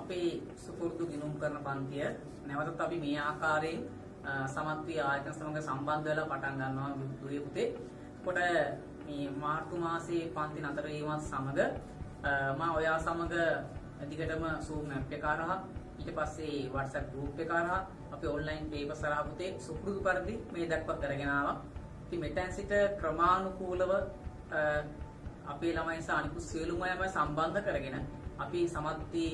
අපේ සුපුරුදු ගිණුම් කරන පන්තිය නැවතත් අපි මේ ආකාරයෙන් සමත් වී ආයතන සමග සම්බන්ධ වෙලා පටන් ගන්නවා දුවේ පුතේ. කොට මේ මාර්තු මාසයේ පන්ති නතර වීමත් සමග මම ඔයා සමග දිගටම Zoom app එක හරහා ඊට පස්සේ WhatsApp group එක හරහා අපි online papers හරහා පුතේ සුපුරුදු පරිදි මේ දක්වා කරගෙන ආවා. ඉතින් මෙතෙන් සිට ක්‍රමානුකූලව අපේ ළමයි සහ අනිකුත් සියලුම අයම සම්බන්ධ කරගෙන අපි සමත්ති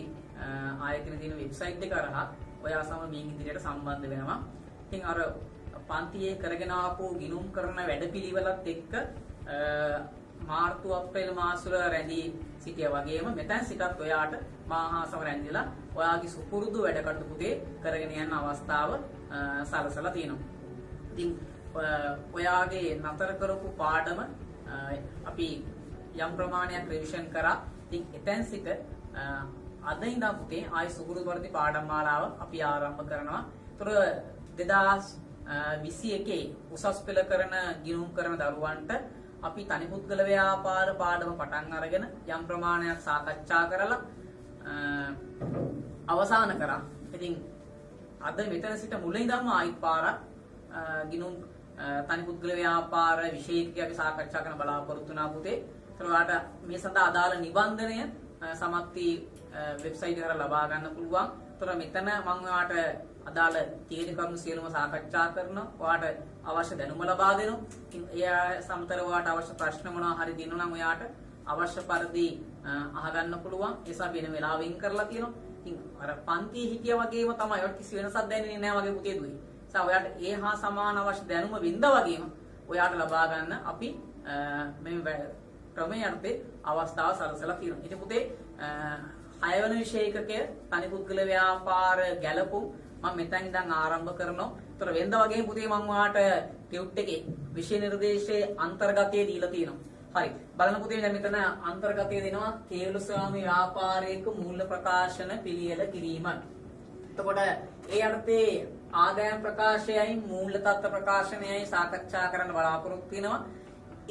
ආයතන දින වෙබ්සයිට් එක හරහා ඔයා සමග මේ ඉදිරියට සම්බන්ධ වෙනවා. ඉතින් අර පන්තියේ කරගෙන ආපු ගිණුම් කරන වැඩපිළිවෙලත් එක්ක මාර්තු අප්‍රේල් මාසවල රැඳී සිටියා වගේම මෙතෙන් සිටත් ඔයාට මාහා සම රැඳිලා ඔයාගේ සුපුරුදු වැඩ කටයුතු පුතේ කරගෙන යන අවස්ථාව සලසලා තියෙනවා. ඉතින් ඔයාගේ නතර කරපු පාඩම අපි යම් ප්‍රමාණයක් රිවිෂන් කරා. ඉතින් එතෙන් සිට අද ඉඳන් පුතේ ආයි සුපුරුදු වර්ධි පාඩම් මාලාව අපි ආරම්භ කරනවා. ඒතර 2021 උසස් පෙළ කරන ගිණුම් කරන දරුවන්ට අපි තනි පුද්ගල ව්‍යාපාර පාඩම පටන් අරගෙන යම් ප්‍රමාණයක් සාකච්ඡා කරලා අවසන් කරා. ඉතින් අද මෙතන සිට මුල ඉඳන්ම ආයිත් පාරක් ගිණුම් තනි පුද්ගල ව්‍යාපාර විශේෂිතව අපි සාකච්ඡා කරන බලාපොරොත්තු වෙනා පුතේ. ඒතර ඔයාලට මේ සඳහා අදාළ නිබන්ධනය සමත්ති වෙබ්සයිට් එකට ලබා ගන්න පුළුවන්. ඒතර මෙතන මම ඔයාලට අදාළ තීරණ කරුණු සියලුම සාකච්ඡා කරනවා. ඔයාලට අවශ්‍ය දැනුම ලබා දෙනවා. ඉතින් ඒ සමතර ඔයාලට අවශ්‍ය ප්‍රශ්න මොනවා හරි දිනනවා නම් ඔයාලට අවශ්‍ය පරිදි අහගන්න පුළුවන්. ඒ නිසා වෙන වෙලාවෙන් කරලා තියෙනවා. ඉතින් අර පන්තියේ හිටියා වගේම තමයි ඔයාලට කිසි වෙනසක් දැනෙන්නේ නැහැ වගේ පුතේ දුවේ. ඒ නිසා ඔයාලට ඒ හා සමාන අවශ්‍ය දැනුම වින්දා වගේම ඔයාලට ලබා ගන්න අපි මේ ක්‍රමයේ අර්ථේ අවස්ථාව සලසලා තියෙනවා. ඉතින් පුතේ 6 වෙනි විෂය එකකයේ තනි පුද්ගල ව්‍යාපාර ගැලපුම් මම මෙතන ඉඳන් ආරම්භ කරනවා. ඒතර වෙනද වගේම පුතේ මම ඔයාලට ටියුට් එකේ විෂය නිර්දේශයේ අන්තර්ගතය දීලා තියෙනවා. හරි. බලන්න පුතේ දැන් මෙතන අන්තර්ගතය දෙනවා කේවල ස්වාමී ව්‍යාපාරයක මූල්‍ය ප්‍රකාශන පිළියෙල කිරීම. එතකොට ඒ අර්ථයේ ආදායම් ප්‍රකාශයයි මූල්‍ය තත්ත්ව ප්‍රකාශනයයි සාකච්ඡා කරන්න බලාපොරොත්තු වෙනවා.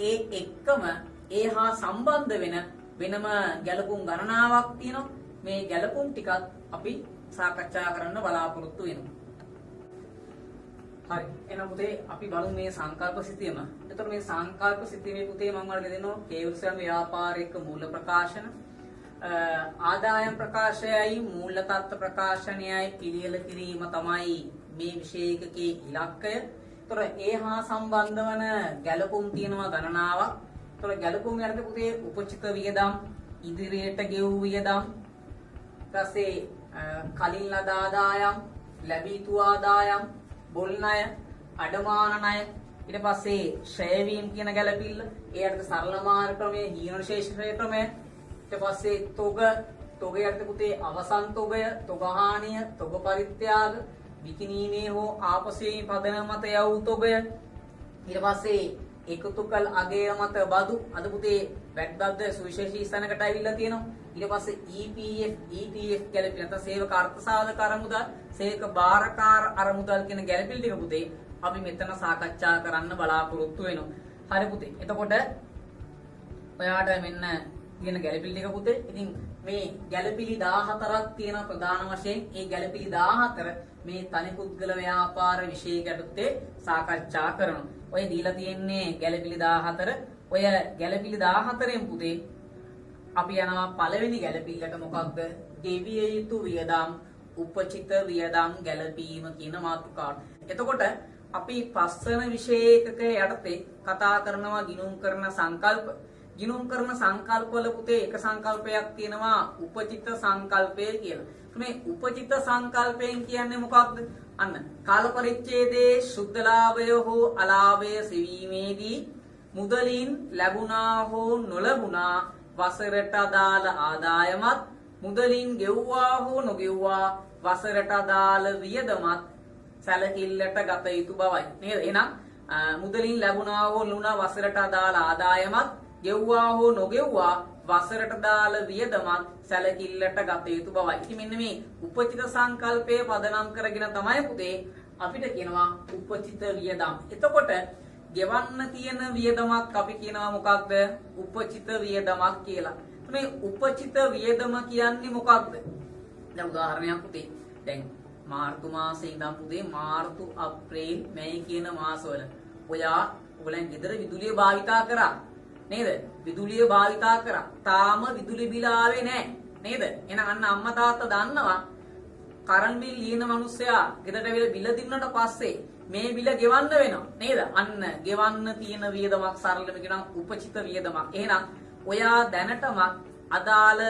ඒ එක්කම ඒ හා සම්බන්ධ වෙන වෙනම ගැලපුම් ගණනාවක් තියෙනවා. මේ ගැලපුම් ටිකත් අපි සාකච්ඡා කරන්න බලාපොරොත්තු වෙනවා. හරි. එහෙනම් පුතේ අපි බලමු මේ සංකල්ප සිතීම. එතකොට මේ සංකල්ප සිතීමේ පුතේ මම ඔයාලට දෙනවා කේවල ස්වාමී ව්‍යාපාරික මූල්‍ය ප්‍රකාශන ආදායම් ප්‍රකාශයයි මූල්‍ය තත්ත්ව ප්‍රකාශනයයි පිළියෙල කිරීම තමයි මේ විෂය එකකේ ඉලක්කය. එතකොට ඒ හා සම්බන්ධ වන ගැලපුම් තියෙනවා ගණනාවක්. එතකොට ගැලපුම් යනකොට පුතේ උපචිත වියදම්, ඉදිරියට ගෙවූ වියදම්, ඊපස්සේ කලින් ලද ආදායම්, ලැබීතු ආදායම්, බොල් ණය, අඩමාන ණය, ඊට පස්සේ ෂෙයා වීම කියන ගැලපිල්ල, ඒ අර්ථ සරල මාර්ග ක්‍රමය, හීන ශේෂ්ත්‍රය ක්‍රමය, ඊට පස්සේ තොගය අර්ථ පුතේ අවසන් තොගය, තොග හානිය, තොග පරිත්‍යාග, විකිණීමේ හෝ ආපසුවීමේ පදනම මත යවූ තොගය, ඊට පස්සේ එකතු කළ අගය මත බදු අද පුතේ වැට්බද්ද සුවිශේෂී ස්ථානකට ඇවිල්ලා තියෙනවා. ඊට පස්සේ ETF ගැලපිලි නැත්නම් සේවක අර්ථ සාධක අරමුදල්, සේවක බාරකාර අරමුදල් කියන ගැලපිලි ටික පුතේ අපි මෙතන සාකච්ඡා කරන්න බලාපොරොත්තු වෙනවා. හරි පුතේ. එතකොට ඔයාට මෙන්න තියෙන ගැලපිලි ටික පුතේ. ඉතින් මේ ගැලපිලි 14ක් තියෙන ප්‍රධාන වශයෙන් ඒ ගැලපිලි 14 මේ තනි පුද්ගල ව්‍යාපාර විෂය ගැටුත්තේ සාකච්ඡා කරනවා. ඔය දීලා තියෙන්නේ ගැලපිලි 14. ඔය ගැලපිලි 14න් පුතේ අපි යනවා පළවෙනි ගැලපිල්ලට. මොකක්ද? ගෙවිය යුතු වියදම්, උපචිත වියදම් ගැලපීම කියන මාතෘකාව. එතකොට අපි පස්වන විෂය එකක යටතේ කතා කරනවා ගිණුම් කරන සංකල්ප. ගිණුම් කරන සංකල්ප වල පුතේ එක සංකල්පයක් තියෙනවා උපචිත සංකල්පය කියලා. මේ උපචිත සංකල්පයෙන් කියන්නේ මොකක්ද? අන්න කාල පරිච්ඡේදයේ සුද්ධ ලාභය හෝ අලාභය සෙවීමේදී මුදලින් ලැබුණා හෝ නොලැබුණා වසරට අදාළ ආදායමත්, මුදලින් ගෙව්වා හෝ නොගෙව්වා වසරට අදාළ වියදමත් සැලකිල්ලට ගත යුතු බවයි. නේද? එහෙනම් මුදලින් ලැබුණා හෝ නොලැබුණා වසරට අදාළ ආදායමත්, ගෙව්වා හෝ නොගෙව්වා වසරට අදාළ වියදමත් සැලකිල්ලට ගත යුතු බවයි. ඉතින් මෙන්න මේ උපචිත සංකල්පය පදනම් කරගෙන තමයි පුතේ අපිට කියනවා උපචිත වියදම්. එතකොට ගෙවන්න තියෙන වියදමක් අපි කියනවා මොකක්ද? උපචිත වියදමක් කියලා. මේ උපචිත වියදම කියන්නේ මොකක්ද? දැන් උදාහරණයක් පුතේ. දැන් මාර්තු මාසේ ඉඳන් පුතේ මාර්තු අප්‍රේල් මැයි කියන මාසවල ඔයගොල්ලන් ගෙදර විදුලිය භාවිතා කරා නේද? විදුලිය භාවිතා කරා. තාම විදුලි බිල ආවේ නැහැ නේද? එහෙනම් අන්න අම්මා තාත්තා දන්නවා කරන් බිල් ලියන මිනිස්සයා ගෙදරට ඇවිල්ලා බිල දිනුනට පස්සේ මේ බිල ගෙවන්න වෙනවා නේද? අන්න ගෙවන්න තියෙන වියදමක් සරලව කියනවා උපචිත වියදමක්. එහෙනම් ඔයා දැනටම අදාළ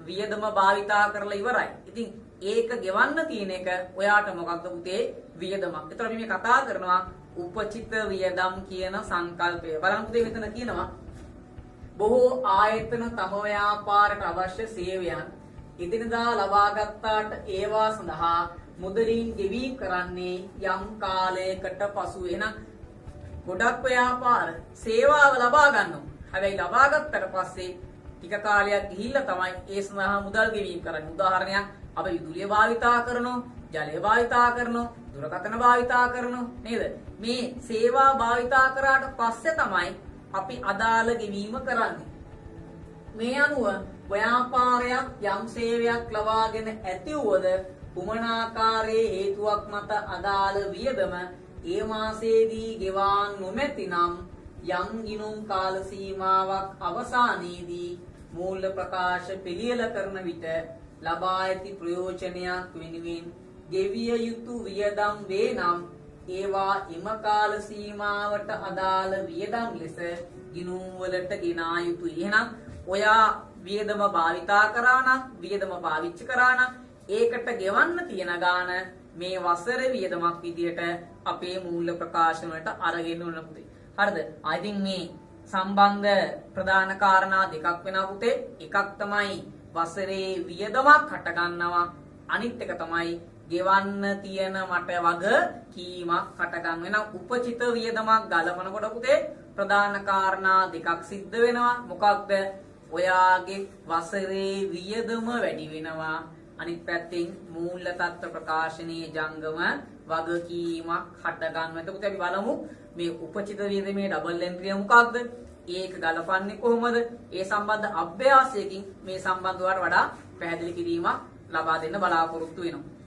වියදම භාවිතා කරලා ඉවරයි. ඉතින් ඒක ගෙවන්න තියෙන එක ඔයාට මොකක්ද පුතේ? වියදමක්. ඒතර අපි මේ කතා කරනවා උපචිත වියදම් කියන සංකල්පය. බලන්න පුතේ මෙතන කියනවා බොහෝ ආයතන තම ව්‍යාපාරයට අවශ්‍ය සේවයන් එදිනදා ලබා ගත්තාට ඒවා සඳහා මුදලින් ගෙවීම් කරන්නේ යම් කාලයකට පසු. එහෙනම් ගොඩක් ව්‍යාපාර සේවාව ලබා ගන්නවා. හැබැයි ලබා ගත්තට පස්සේ ටික කාලයක් ගිහිල්ලා තමයි ඒ සඳහා මුදල් ගෙවීම කරන්නේ. උදාහරණයක් අපි විදුලිය භාවිතා කරනවා, ජලය භාවිතා කරනවා, දුරකථන භාවිතා කරනවා නේද? මේ සේවා භාවිතා කරාට පස්සේ තමයි අපි අදාළ ගෙවීම කරන්නේ. මේ අනුව ව්‍යාපාරයක් යම් සේවයක් ලබාගෙන ඇති වුවද කුමන ආකාරයේ හේතුවක් මත අදාළ වියදම ඒ මාසයේදී ගෙවා නොමැතිනම් යම් ගිණුම් කාල සීමාවක් අවසානයේදී මූල්‍ය ප්‍රකාශ පිළියෙල කරන විට ලබා ඇති ප්‍රයෝජනයක් වෙනුවෙන් ගෙවිය යුතු වියදම් වේ නම් ඒවා එම කාල සීමාවට අදාළ වියදම් ලෙස ගිණුම් වලට ගෙනා යුතුයි. එහෙනම් ඔයා වියදම භාවිතා කරා නම් වියදම පාවිච්චි කරා නම් ඒකට ගෙවන්න තියෙන ගාණ මේ වසර වියදමක් විදියට අපේ මූල්‍ය ප්‍රකාශන වලට අරගෙන උන පුතේ. හරිද? ඉතින් මේ සම්බන්ධ ප්‍රධාන කාරණා දෙකක් වෙනවා පුතේ. එකක් තමයි වසරේ වියදමක් හට ගන්නවා. අනිත් එක තමයි ගෙවන්න තියෙන මට වග කීමක් හට ගන්න වෙනවා. උපචිත වියදමක් ගලපනකොට පුතේ ප්‍රධාන කාරණා දෙකක් සිද්ධ වෙනවා. මොකක්ද? ඔයාගේ වසරේ වියදම වැඩි වෙනවා. අනිත් පැත්තෙන් මූල්‍ය තත්ත්ව ප්‍රකාශනයේ ජංගම වගකීමක් හට ගන්නවා. එතකොට අපි බලමු මේ උපචිත වියදමේ ඩබල් එන්ට්‍රිය මොකක්ද? ඒක ගලපන්නේ කොහොමද? ඒ සම්බන්ධ අභ්‍යාසයකින් මේ සම්බන්ධවට වඩා පැහැදිලි කිරීමක් ලබා දෙන්න බලාපොරොත්තු වෙනවා.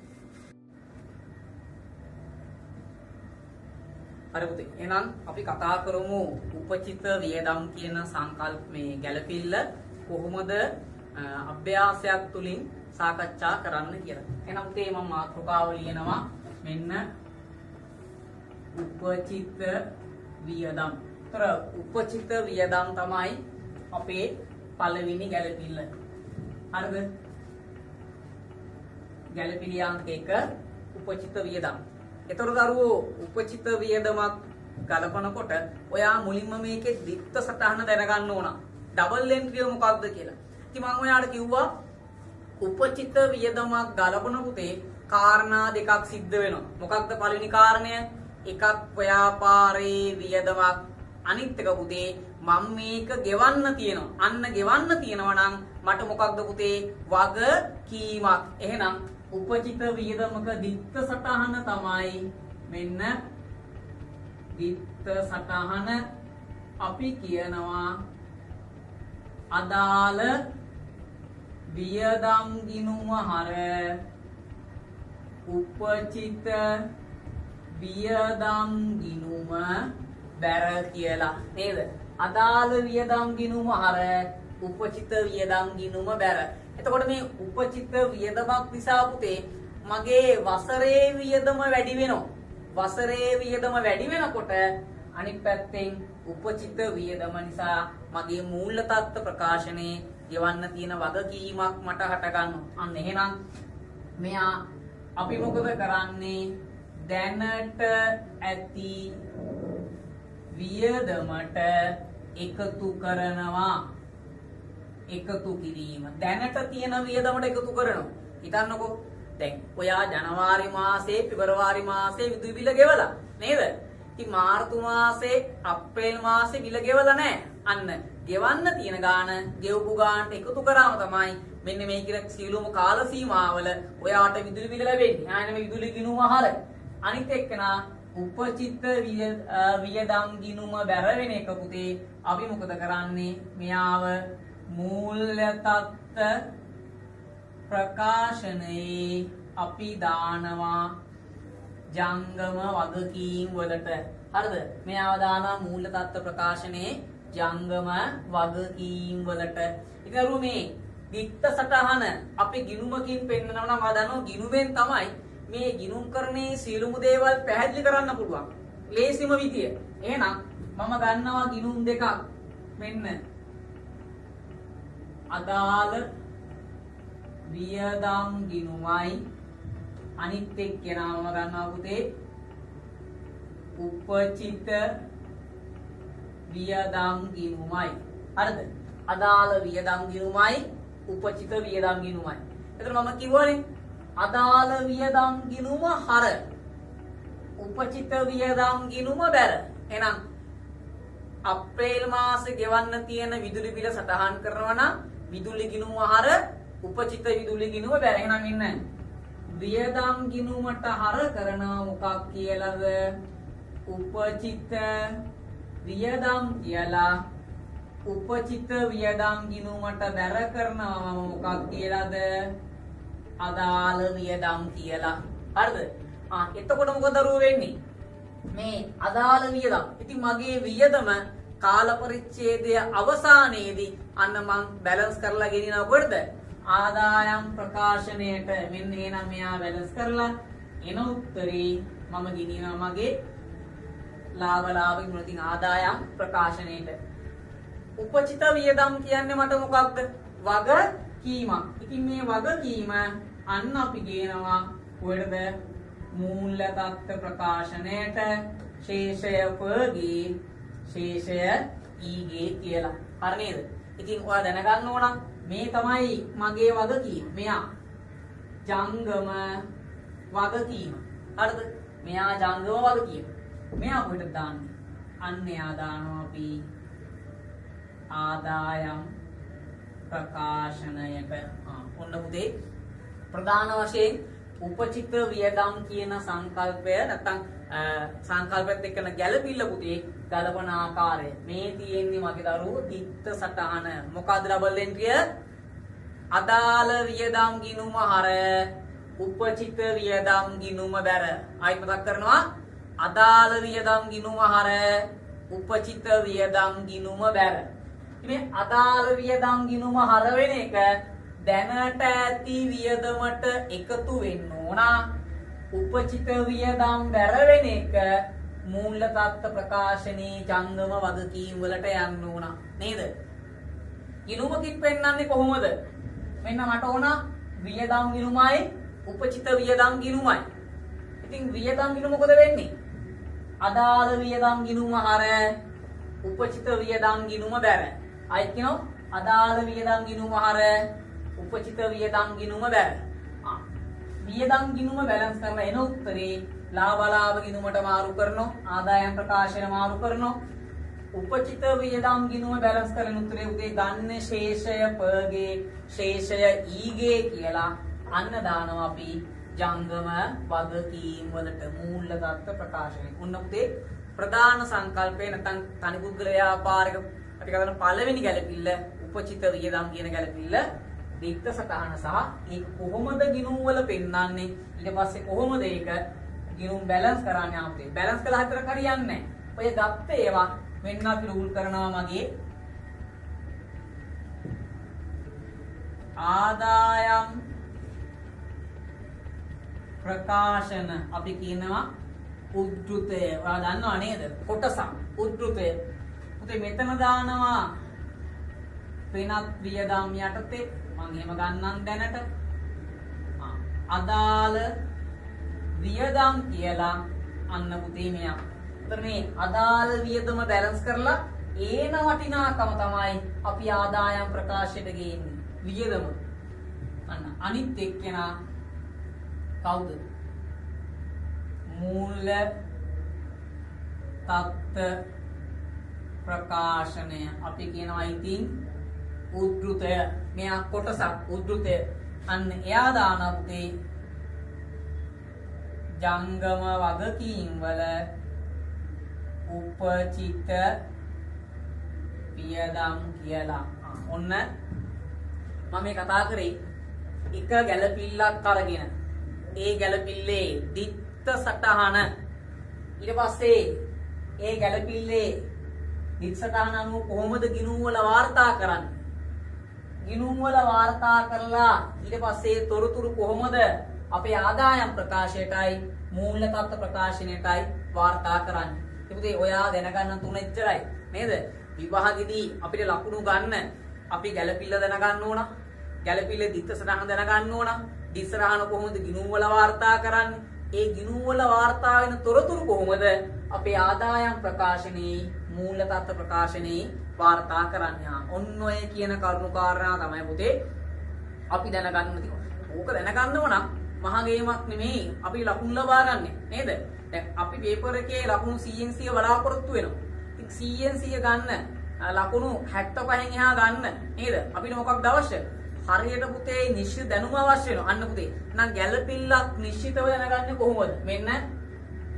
හරි පුතේ. එහෙනම් අපි කතා කරමු උපචිත වියදම් කියන සංකල්පයේ ගැළපිල්ල කොහොමද අභ්‍යාසයක් තුලින් සාකච්ඡා කරන්න කියලා. එහෙනම් පුතේ මම මාතෘකාව ලියනවා මෙන්න උපචිත වියදම්. තර උපචිත වියදම් තමයි අපේ පළවෙනි ගැළපිල්ල. හරිද? ගැළපිලි අංක 1 උපචිත වියදම්. ඒතර දරුවෝ උපචිත වියදමක් ගලපනකොට ඔයා මුලින්ම මේකේ දිත්ත සටහන දැනගන්න ඕන. ඩබල් එන්ට්‍රිය මොකක්ද කියලා. ඉතින් මම ඔයාලට කිව්වා උපචිත වියදමක් ගලපන පුතේ කාරණා දෙකක් සිද්ධ වෙනවා. මොකක්ද පළවෙනි කාරණය? එකක් ව්‍යාපාරයේ වියදමක්. අනිත් එක පුතේ මම මේක ගෙවන්න තියෙනවා. අන්න ගෙවන්න තියෙනවා නම් මට මොකක්ද පුතේ? වගකීමක්. එහෙනම් උපචිත වියදමක දිත්ත සටහන තමයි මෙන්න දිත්ත සටහන. අපි කියනවා අදාළ වියදම් ගිණුම හර උපචිත වියදම් ගිණුම බැර කියලා නේද? අදාළ වියදම් ගිණුම හර උපචිත වියදම් ගිණුම බැර. එතකොට මේ උපචිත වියදමක් නිසා පුතේ මගේ වසරේ වියදම වැඩි වෙනවා. වසරේ වියදම වැඩි වෙනකොට අනිත් පැත්තෙන් උපචිත වියදම නිසා මගේ මූල්‍ය තත්ත්ව ප්‍රකාශනයේ ගෙවන්න තියෙන වගකීමක් මට හට ගන්නවා. අන්න එහෙනම් මෙයා අපි මොකද කරන්නේ? දැනට ඇති වියදමට එකතු කරනවා. එකතු කිරීම. දැනට තියෙන වියදමට එකතු කරනවා. හිතන්නකෝ දැන් ඔයා ජනවාරි මාසේ පෙබරවාරි මාසේ විදුලි බිල ගෙවලා නේද? ඉතින් මාර්තු මාසේ අප්‍රේල් මාසේ බිල ගෙවලා නැහැ. අන්න ගෙවන්න තියෙන ගාණ ගෙවපු ගාණට එකතු කරාම තමයි මෙන්න මේ කියන සීලොම කාල සීමාවල ඔයාට විදුලි බිල ලැබෙන්නේ. ආයෙත් මේ විදුලි ගිණුම අහල. අනිත් එක්කනා උපචිත වියදම් ගිණුම බැර වෙන එක පුතේ අපි මොකද කරන්නේ? මෙයාව මූල්‍ය තත්ත්ව ප්‍රකාශනයේ අපි දානවා ජංගම වගකීම් වලට. හරිද? මෙයාව දානවා මූල තත්ත්ව ප්‍රකාශනයේ ජංගම වගකීම් වලට. ඉතින් මේ දිත්ත සටහන අපි ගිනුමකින් පෙන්නනවා නම් ආ දන්නවා ගිනුමෙන් තමයි මේ ගිනුම්කරණයේ සියලුම දේවල් පැහැදිලි කරන්න පුළුවන්. ලේසිම විදිය. එහෙනම් මම ගන්නවා ගිනුම් දෙකක්. මෙන්න අදාළ වියදම් ගිනුමයි අනිත් එක්කෙනා මම ගන්නවා පුතේ උපචිත වියදම් ගිනුමයි. හරිද? අදාළ වියදම් ගිනුමයි උපචිත වියදම් ගිනුමයි. එතන මම කිව්වනේ අදාළ වියදම් ගිනුම හර උපචිත වියදම් ගිනුම බැර. එහෙනම් අප්‍රේල් මාසේ ගෙවන්න තියෙන විදුලි බිල සටහන් කරනවා නම් විදුලි ගිනුම හර උපචිත විදුලි ගිනුම බැර. එහෙනම් ඉන්න වියදම් ගිනුමට හර කරනවා මොකක් කියලාද? උපචිත වියදම් කියලා. උපචිත වියදම් ගිනුමට බැර කරනවා මොකක් කියලාද? අදාළ වියදම් කියලා. හරිද? එතකොට මොකද දරුවෝ වෙන්නේ? මේ අදාළ වියදම්. ඉතින් මගේ වියදම කාල පරිච්ඡේදය අවසානයේදී අන්න මං බැලන්ස් කරලා ගෙනියනවා කොහෙද? ආදායම් ප්‍රකාශනයට. මෙන්න එහෙනම් මෙයා බැලන්ස් කරලා එන උත්තරේ මම ගෙනියනවා මගේ ලාභ විමුතින් ආදායම් ප්‍රකාශනයට. උපචිත වියදම් කියන්නේ මට මොකක්ද? වගකීමක්. ඉතින් මේ වගකීම අන්න අපි ගේනවා කොහෙද? මූල්‍ය තත්ත්ව ප්‍රකාශනයට. ශේෂය පගේ ශේෂය ඊගේ කියලා. හරි නේද? ඉතින් ඔයා දැනගන්න ඕන මේ තමයි මගේ වගකීම. මෙයා ජංගම වගකීම. හරිද? මෙයා ජංගම වගකීම. මෙයා කොහෙද දාන්නේ? අන්න එයා දානවා අපි ආදායම් ප්‍රකාශනයට. ඔන්න පුතේ ප්‍රධාන වශයෙන් උපචිත වියදම් කියන සංකල්පය නැත්නම් සංකල්පයත් එක්කන ගැළපිල්ල පුතේ ගලපන ආකාරය මේ තියෙන්නේ මගේ දරුවෝ දිත්ත සටහන. මොකද්ද ඩබල් එන්ට්‍රිය? අදාළ වියදම් ගිණුම හර උපචිත වියදම් ගිණුම බැර. ආයිත් මතක් කරනවා අදාළ වියදම් ගිණුම හර උපචිත වියදම් ගිණුම බැර. මේ අදාළ වියදම් ගිණුම හර වෙන එක දැනට ඇති වියදමට එකතු වෙන්න ඕන. උපචිත වියදම් බැර වෙන එක මූල්‍ය තත්ත්ව ප්‍රකාශනයේ ජංගම වගකීම් වලට යන්න ඕන නේද? ගිණුමකින් පෙන්නන්නේ කොහොමද? මෙන්න මට ඕන වියදම් ගිණුමයි උපචිත වියදම් ගිණුමයි. ඉතින් වියදම් ගිණුම මොකද වෙන්නේ? අදාළ වියදම් ගිණුම හර උපචිත වියදම් ගිණුම බැර. අයි කියනවා අදාළ වියදම් ගිණුම හර උපචිත වියදම් ගිණුම බැර. වියදම් ගිණුම බැලන්ස් කරලා එන උත්තරේ ලාභ ගිණුමට මාරු කරනවා, ආදායම් ප්‍රකාශන මාරු කරනවා. උපචිත වියදම් ගිණුම බැලන්ස් කරන උත්තරේ උදේ ගන්න ශේෂය පගේ ශේෂය ඊගේ කියලා අන්න දානවා අපි ජංගම වගකීම් වලට මූල්‍ය තත්ත්ව ප්‍රකාශනය. උන්න උදේ ප්‍රධාන සංකල්පය නැත්නම් තනි පුද්ගල ව්‍යාපාරික අපි කරන පළවෙනි ගැළපිල්ල උපචිත වියදම් කියන ගැළපිල්ල දිත්ත සටහන සහ ඒක කොහොමද ගිණුම් වල පෙන්වන්නේ ඊට පස්සේ කොහොමද ඒක ගිණුම් බැලන්ස් කරන්නේ අපේ බැලන්ස් කළා හතර හරියන්නේ නැහැ. ඔය ගත්ත ඒවා මෙන්න අපි රූල් කරනවා මගේ ආදායම් ප්‍රකාශන අපි කියනවා උද්ෘතය. ඔයා දන්නව නේද? කොටසක් උද්ෘතය. පුතේ මෙතන දානවා වෙනත් වියදම් යටතේ මම එහෙම ගන්නම් දැනට. අදාළ වියදම් කියලා අන්න පුතේ මෙයා. ඒතර මේ අදාළ වියදම බැලන්ස් කරලා ඒන වටිනාකම තමයි අපි ආදායම් ප්‍රකාශයට ගේන්නේ. වියදම. අන්න අනිත් එක්කෙනා කවුද? මූල්‍ය තත්ත්ව ප්‍රකාශනය අපි කියනවා ඉතින් උද්ෘතය. මෙයා කොටසක් උද්ෘතය. අන්න එයා දාන පුතේ ජංගම වගකීම් වල උපචිත වියදම් කියලා. ඔන්න මම මේ කතා කරේ එක ගැලපිල්ලක් අරගෙන ඒ ගැලපිල්ලේ දිත්ත සටහන ඊට පස්සේ ඒ ගැලපිල්ලේ දිත්ත සටහන අනුව කොහොමද ගිණුම් වල වාර්තා කරන්නේ? ගිණුම් වල වාර්තා කරලා ඊට පස්සේ තොරතුරු කොහොමද අපේ ආදායම් ප්‍රකාශයටයි මූල්‍ය තත්ත්ව ප්‍රකාශනයටයි වාර්තා කරන්නේ? ඉතින් ඔයා දැනගන්න තුන එච්චරයි නේද? විභාගෙදී අපිට ලකුණු ගන්න අපි ගැලපිල්ල දැනගන්න ඕන. ගැලපිල්ලේ දිත්ත සටහන දැනගන්න ඕන. දිත්ත සටහන කොහොමද ගිණුම් වල වාර්තා කරන්නේ? ඒ ගිණුම් වල වාර්තා වෙන තොරතුරු කොහොමද අපේ ආදායම් ප්‍රකාශනයේ මූල්‍ය තත්ත්ව ප්‍රකාශනයේ වාර්තා කරන්නේ? ඔන්න ඔය කියන කරුණු කාරණා තමයි පුතේ අපි දැනගන්න තියෙන්නේ. ඕක දැනගන්නව නම් මහා ගේමක් නෙමෙයි අපි ලකුණු ලබා ගන්න නේද? දැන් අපි පේපර් එකේ ලකුණු 100න් 100 බලාපොරොත්තු වෙනවා. ඉතින් 100න් 100 ගන්න ලකුණු 75න් එහා ගන්න නේද? අපිට මොකක්ද අවශ්‍ය? හරියට පුතේ නිශ්චිත දැනුම අවශ්‍ය වෙනවා. අන්න පුතේ. එහෙනම් ගැළපිල්ලක් නිශ්චිතව දැනගන්නේ කොහොමද? මෙන්න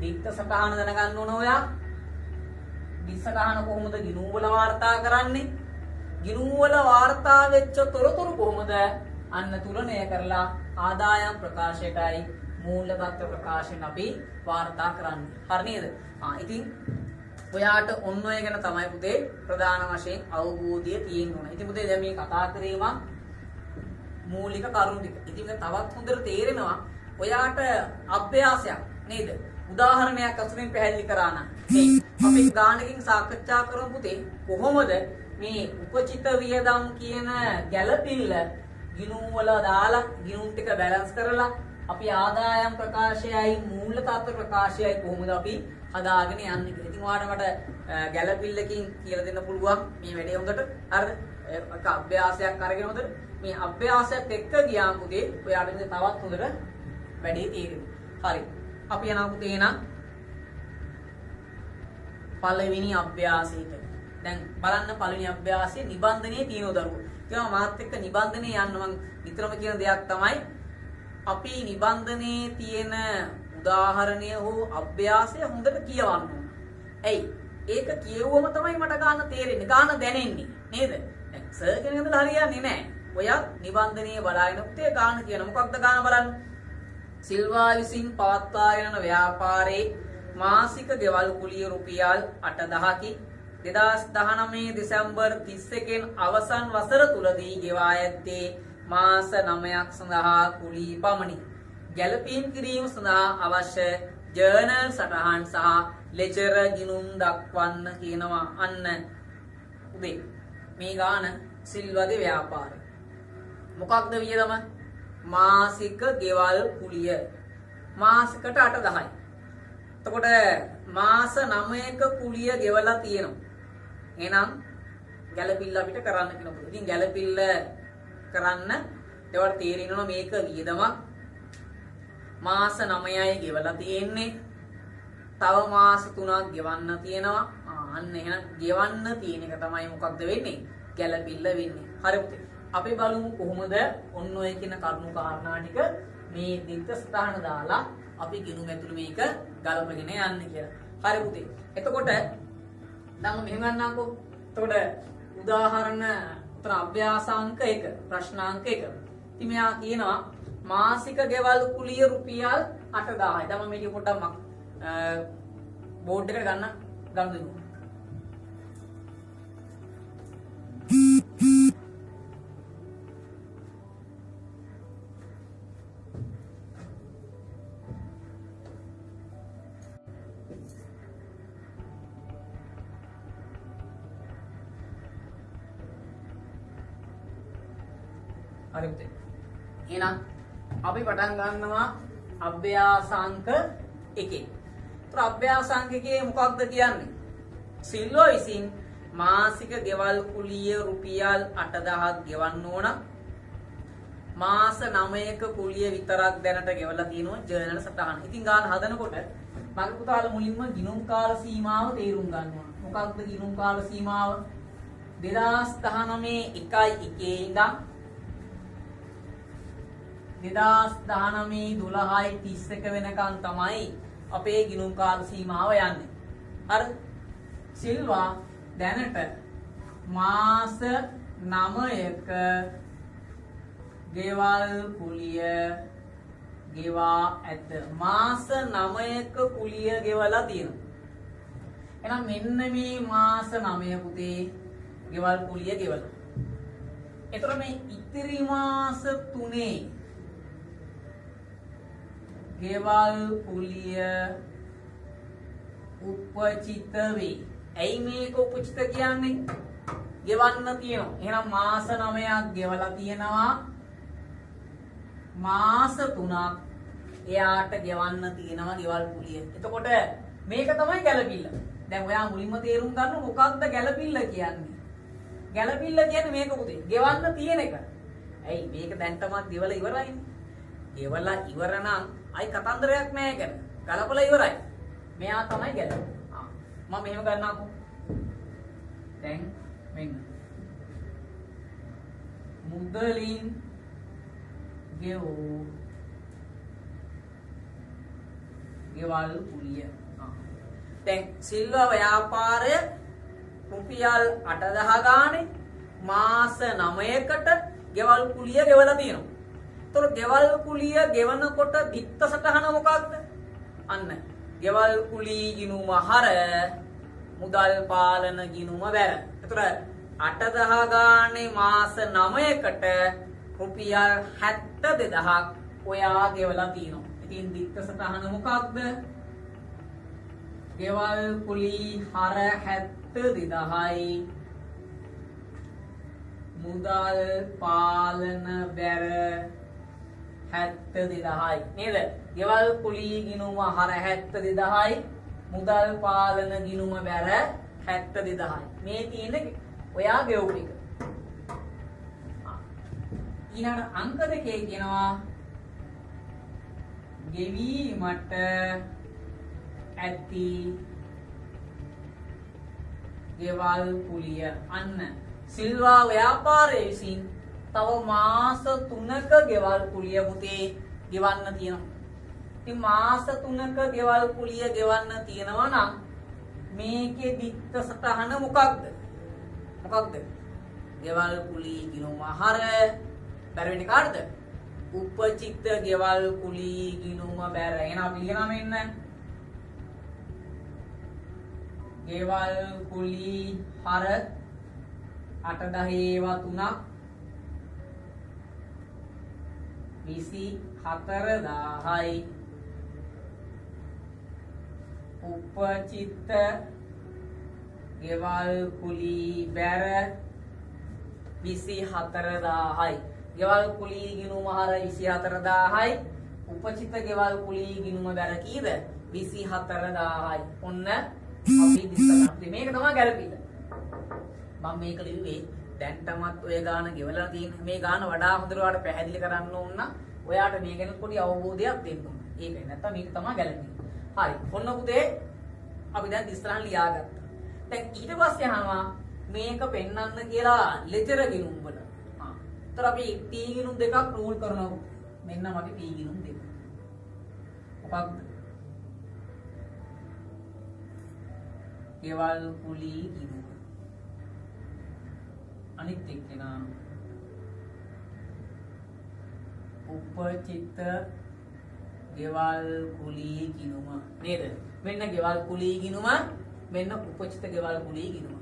දිත්ත සටහන දැනගන්න ඕන ඔයා. දිත්ත සටහන කොහොමද ගිණුම් වල වාර්තා කරන්නේ? ගිණුම් වල වාර්තා වෙච්ච තොරතුරු කොහොමද අන්න තුලනය කරලා ආදායම් ප්‍රකාශයටයි මූල්‍ය තත්ත්ව ප්‍රකාශන අපි වාර්තා කරන්නේ. හරි නේද? ඉතින් ඔයාට ඔන්න ඔය ගැන තමයි පුතේ ප්‍රධාන වශයෙන් අවබෝධය තියෙන්න ඕන. ඉතින් පුතේ දැන් මේ කතා කරේම මූලික කරුණු ටික. ඉතින් තවත් හොඳට තේරෙනවා ඔයාට අභ්‍යාසයක් නේද? උදාහරණයක් අසුරින් පැහැදිලි කරා නම් අපි ගානකින් සාකච්ඡා කරමු පුතේ කොහොමද මේ උපචිත වියදම් කියන ගැළපිල්ල ගිණුම් වල දාලා ගිණුම් ටික බැලන්ස් කරලා අපි ආදායම් ප්‍රකාශයයි මූල්‍ය තත්ත්ව ප්‍රකාශයයි කොහොමද අපි හදාගෙන යන්නේ කියලා. ඉතින් ඔයාලට මට ගැළපිල්ලකින් කියලා දෙන්න පුළුවන් මේ වැඩේ හොඳට. හරිද? ඒක අභ්‍යාසයක් අරගෙන හොඳට මේ අභ්‍යාසයත් එක්ක ගියාම පුතේ ඔයාලට ඉතින් තවත් හොඳට වැඩේ තේරෙනවා. හරි. අපි යනවා පුතේ එහෙනම් පළවෙනි අභ්‍යාසයට. දැන් බලන්න පළවෙනි අභ්‍යාසයේ නිබන්ධනයේ තියෙන දරුවෝ. ඒවා මාත් එක්ක නිබන්ධනයේ යන්න මම නිතරම කියන දෙයක් තමයි අපි නිබන්ධනයේ තියෙන උදාහරණය හෝ අභ්‍යාසය හොඳට කියවන්න ඕන. ඇයි? ඒක කියවුවම තමයි මට ගන්න තේරෙන්නේ. ගන්න දැනෙන්නේ නේද? දැන් සර් කෙනෙක් හදලා හරියන්නේ නැහැ. ඔයා නිබන්ධනයේ බලාගෙන පුතේ ගන්න කියන මොකක්ද ගන්න බලන්න. සිල්වා විසින් පවත්වාගෙන යන ව්‍යාපාරේ මාසික ගෙවල් කුලිය රුපියල් 8000කි 2019 දෙසැම්බර් 31 අවසන් වසර තුලදී ගෙවා ඇත්තේ මාස 9ක් සඳහා කුලී පමණි. ගැළපීම් කිරීම සඳහා අවශ්‍ය ජර්නල් සටහන් සහ ලෙජර් ගිණුම් දක්වන්න කියනවා. අන්න උදේ මේ ගාන සිල්වගේ ව්‍යාපාරය. මොකක්ද වියදම? මාසික ගෙවල් කුලිය මාසිකට 8000යි. එතකොට මාස 9ක කුලිය ගෙවලා තියෙනවා. එහෙනම් ගැළපිල්ල අපිට කරන්න කියනවා. ඉතින් ගැළපිල්ල කරන්න ඒවට තේරෙනවා මේක වියදමක්. මාස 9යි ගෙවලා තියෙන්නේ. තව මාස 3ක් ගෙවන්න තියෙනවා. අන්න එහෙනම් ගෙවන්න තියෙන එක තමයි මොකක්ද වෙන්නේ? ගැළපිල්ල වෙන්නේ. හරි පුතේ. අපි බලමු කොහොමද ඔන්න ඔය කියන කරුණු කාරණා ටික මේ දිත්ත සටහන දාලා අපි ගිණුම් ඇතුළු මේක ගලපගෙන යන්නේ කියලා. හරි පුතේ. එතකොට දැන් මෙහෙම ගන්නම්කෝ. එතකොට උදාහරණ උතර අභ්‍යාසාංක 1 ප්‍රශ්නාංක 1. ඉතින් මෙයා කියනවා මාසික ගෙවල් කුලිය රුපියල් 8000යි. දැන් මම මේක පොඩ්ඩක් බෝඩ් එකට ගන්න දෙමු. හරි පුතේ. එහෙනම් අපි පටන් ගන්නවා අභ්‍යාසාංක 1. ඒතර අභ්‍යාසාංක 1 මොකක්ද කියන්නේ? සිල්වා විසින් මාසික ගෙවල් කුලිය රුපියල් 8000ක් ගෙවන්න ඕන. මාස 9ක කුලිය විතරක් දැනට ගෙවලා තියෙනවා ජර්නල් සටහන. ඉතින් ගාන හදනකොට මගේ පුතාලා මුලින්ම ගිණුම් කාල සීමාව තේරුම් ගන්න ඕන. මොකක්ද ගිණුම් කාල සීමාව? 2019 1/1 ඉඳන් 2019 12/31 වෙනකන් තමයි අපේ ගිණුම් කාල සීමාව යන්නේ. හරිද? සිල්වා දැනට මාස 9ක ගෙවල් කුලිය ගෙවා ඇත. මාස 9ක කුලිය ගෙවලා තියෙනවා. එහෙනම් මෙන්න මේ මාස 9 පුතේ ගෙවල් කුලිය ගෙවලා. එතකොට මේ ඉතිරි මාස 3 ගෙවල් කුලිය උපචිත වේ. ඇයි මේක උපචිත කියන්නේ? ගෙවන්න තියෙනවා. එහෙනම් මාස 9ක් ගෙවලා තියෙනවා. මාස 3ක් එයාට ගෙවන්න තියෙනවා ගෙවල් කුලිය. එතකොට මේක තමයි ගැළපිල්ල. දැන් ඔයා මුලින්ම තේරුම් ගන්න මොකක්ද ගැළපිල්ල කියන්නේ? ගැළපිල්ල කියන්නේ මේක පුතේ. ගෙවන්න තියෙන එක. ඇයි මේක දැන් තමයි ගෙවලා ඉවරයිනේ. ගෙවලා ඉවර නම් අයි කතන්දරයක් නෑ ඒක. ගලපලා ඉවරයි. මෙයා තමයි ගැළපෙන්නේ. මම මෙහෙම ගන්නකො. දැන් මෙන්න. මුදලින් ගෙවූ ගෙවල් කුලිය. දැන් සිල්වා ව්‍යාපාරය රුපියල් 8000 ගානේ මාස 9කට ගෙවල් කුලිය ගෙවලා තියෙනවා. ඒතකොට ගෙවල් කුලිය ගෙවනකොට විත්ත සටහන මොකක්ද? අන්න ගෙවල් කුලී ගිණුම හර මුදල් පාලන ගිණුම බැර. ඒතකොට 8000 ගානේ මාස 9කට රුපියල් 72000ක් ඔයා ගෙවලා තියෙනවා. ඉතින් විත්ත සටහන මොකක්ද? ගෙවල් කුලී හර 72000යි මුදල් පාලන බැර 72000යි නේද? ගෙවල් කුලී ගිණුම හර 72000යි මුදල් පාලන ගිණුම බැර 72000යි. මේ තියෙන්නේ ඔයා ගෙවපු එක. ඊළඟ අංක දෙකේ කියනවා ගෙවීමට ඇති ගෙවල් කුලිය. අන්න සිල්වා ව්‍යාපාරයේ විසින් තව මාස 3ක ගෙවල් කුලිය පුතේ ගෙවන්න තියෙනවා. ඉතින් මාස 3ක ගෙවල් කුලිය ගෙවන්න තියෙනවා නම් මේකේ දිත්ත සටහන මොකක්ද? මොකක්ද? ගෙවල් කුලී ගිණුම හර බැර වෙන්නේ කාටද? උපචිත ගෙවල් කුලී ගිණුම බැර. එහෙනම් අපි ලියනවා මෙන්න. ගෙවල් කුලී හර 8 ඒවා 3ක් 24000යි උපචිත ගෙවල් කුලී බැර 24000යි. ගෙවල් කුලී ගිණුම හර 24000යි උපචිත ගෙවල් කුලී ගිණුම බැර කීයද? 24000යි. ඔන්න අපි දිස්සලා මේක තමයි ගැළපෙන්නේ. මම මේක ලිව්වේ දැන් තමත් ඔය ගාන ගෙවලා තියෙන මේ ගාන වඩා හොඳට ඔයාලට පැහැදිලි කරන්න ඕන නම් ඔයාට මේ ගැන පොඩි අවබෝධයක් දෙන්න ඕන. ඒකයි නැත්තම් මේක තමයි ගැළපෙන්නේ. හරි. ඔන්න පුතේ අපි දැන් දිස්සලන් ලියාගත්තා. දැන් ඊට පස්සේ අහනවා මේක පෙන්වන්න කියලා ලෙජර් ගිණුම් වල. ඒතර අපි P ගිණුම් දෙකක් රූල් කරනවා. මෙන්න අපි P ගිණුම් දෙක. මොකක්ද? ගෙවල් කුලී ගිණුම. අනිත් එක්කෙනා උපචිත ගෙවල් කුලී ගිණුම නේද? මෙන්න ගෙවල් කුලී ගිණුම මෙන්න උපචිත ගෙවල් කුලී ගිණුම.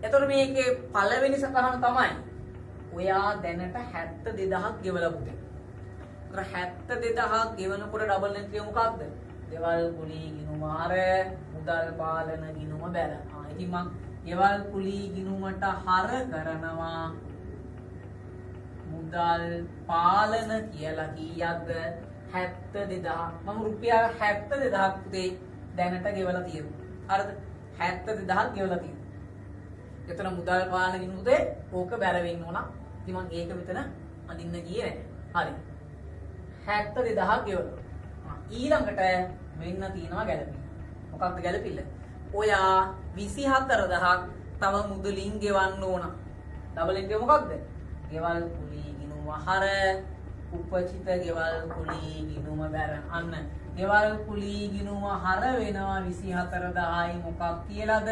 එතකොට මේකේ පළවෙනි සටහන තමයි ඔයා දැනට 72000ක් ගෙවලා පුතේ. ඒතර 72000ක් ගෙවනකොට ඩබල් එන්ට්‍රිය මොකක්ද? ගෙවල් කුලී ගිණුම හර මුදල් පාලන ගිණුම බැර. ඉතින් මම ගෙවල් කුලී ගිණුමට හර කරනවා මුදල් පාලන කියලා කීයක්ද? 72000. මම රුපියල් 72000ක් පුතේ දැනට ගෙවලා තියෙනවා. හරිද? 72000ක් ගෙවලා තියෙනවා. එතන මුදල් පාලන ගිණුමේ ඕක බැර වෙන්න ඕන. ඉතින් මම ඒක මෙතන අඳින්න ගියේ නැහැ. හරි. 72000ක් ගෙවලා. ඊළඟට මෙන්න තියෙනවා ගැළපිල්ල. මොකක්ද ගැළපිල්ල? ඔයා 24000ක් තව මුදලින් ගෙවන්න ඕන. ඩබල් එන්ට්‍රිය මොකක්ද? ගෙවල් කුලී ගිණුම හර උපචිත ගෙවල් කුලී ගිණුම බැර. අන්න ගෙවල් කුලී ගිණුම හර වෙනවා 24000යි මොකක් කියලාද?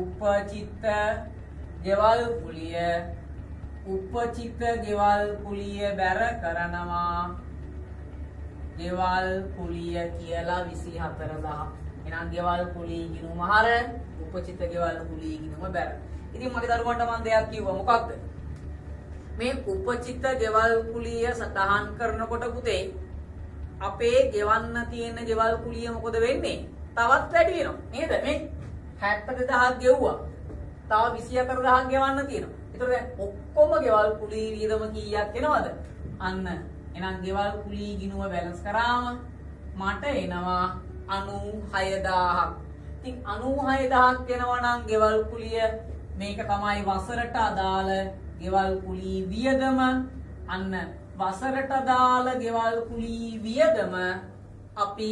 උපචිත ගෙවල් කුලිය උපචිත ගෙවල් කුලිය බැර කරනවා. ගෙවල් කුලිය කියලා 24000. එහෙනම් ගෙවල් කුලිය ගිණුම හර උපචිත ගෙවල් කුලිය ගිණුම බැර. ඉතින් මගේ දරුවන්ට මම දෙයක් කිව්වා. මොකක්ද? මේ උපචිත ගෙවල් කුලිය සටහන් කරනකොට පුතේ අපේ ගෙවන්න තියෙන ගෙවල් කුලිය මොකද වෙන්නේ? තවත් වැඩි වෙනවා. නේද? මේ 72000ක් ගෙව්වා. තව 24000ක් ගෙවන්න තියෙනවා. ඒතකොට දැන් ඔක්කොම ගෙවල් කුලී වියදම කීයක් එනවද? අන්න එහෙනම් ගෙවල් කුලී ගිණුම බැලන්ස් කරාම මට එනවා 96000ක්. ඉතින් 96000ක් එනවා නම් ගෙවල් කුලිය මේක තමයි වසරට අදාළ ගෙවල් කුලී වියදම. අන්න වසරට අදාළ ගෙවල් කුලී වියදම අපි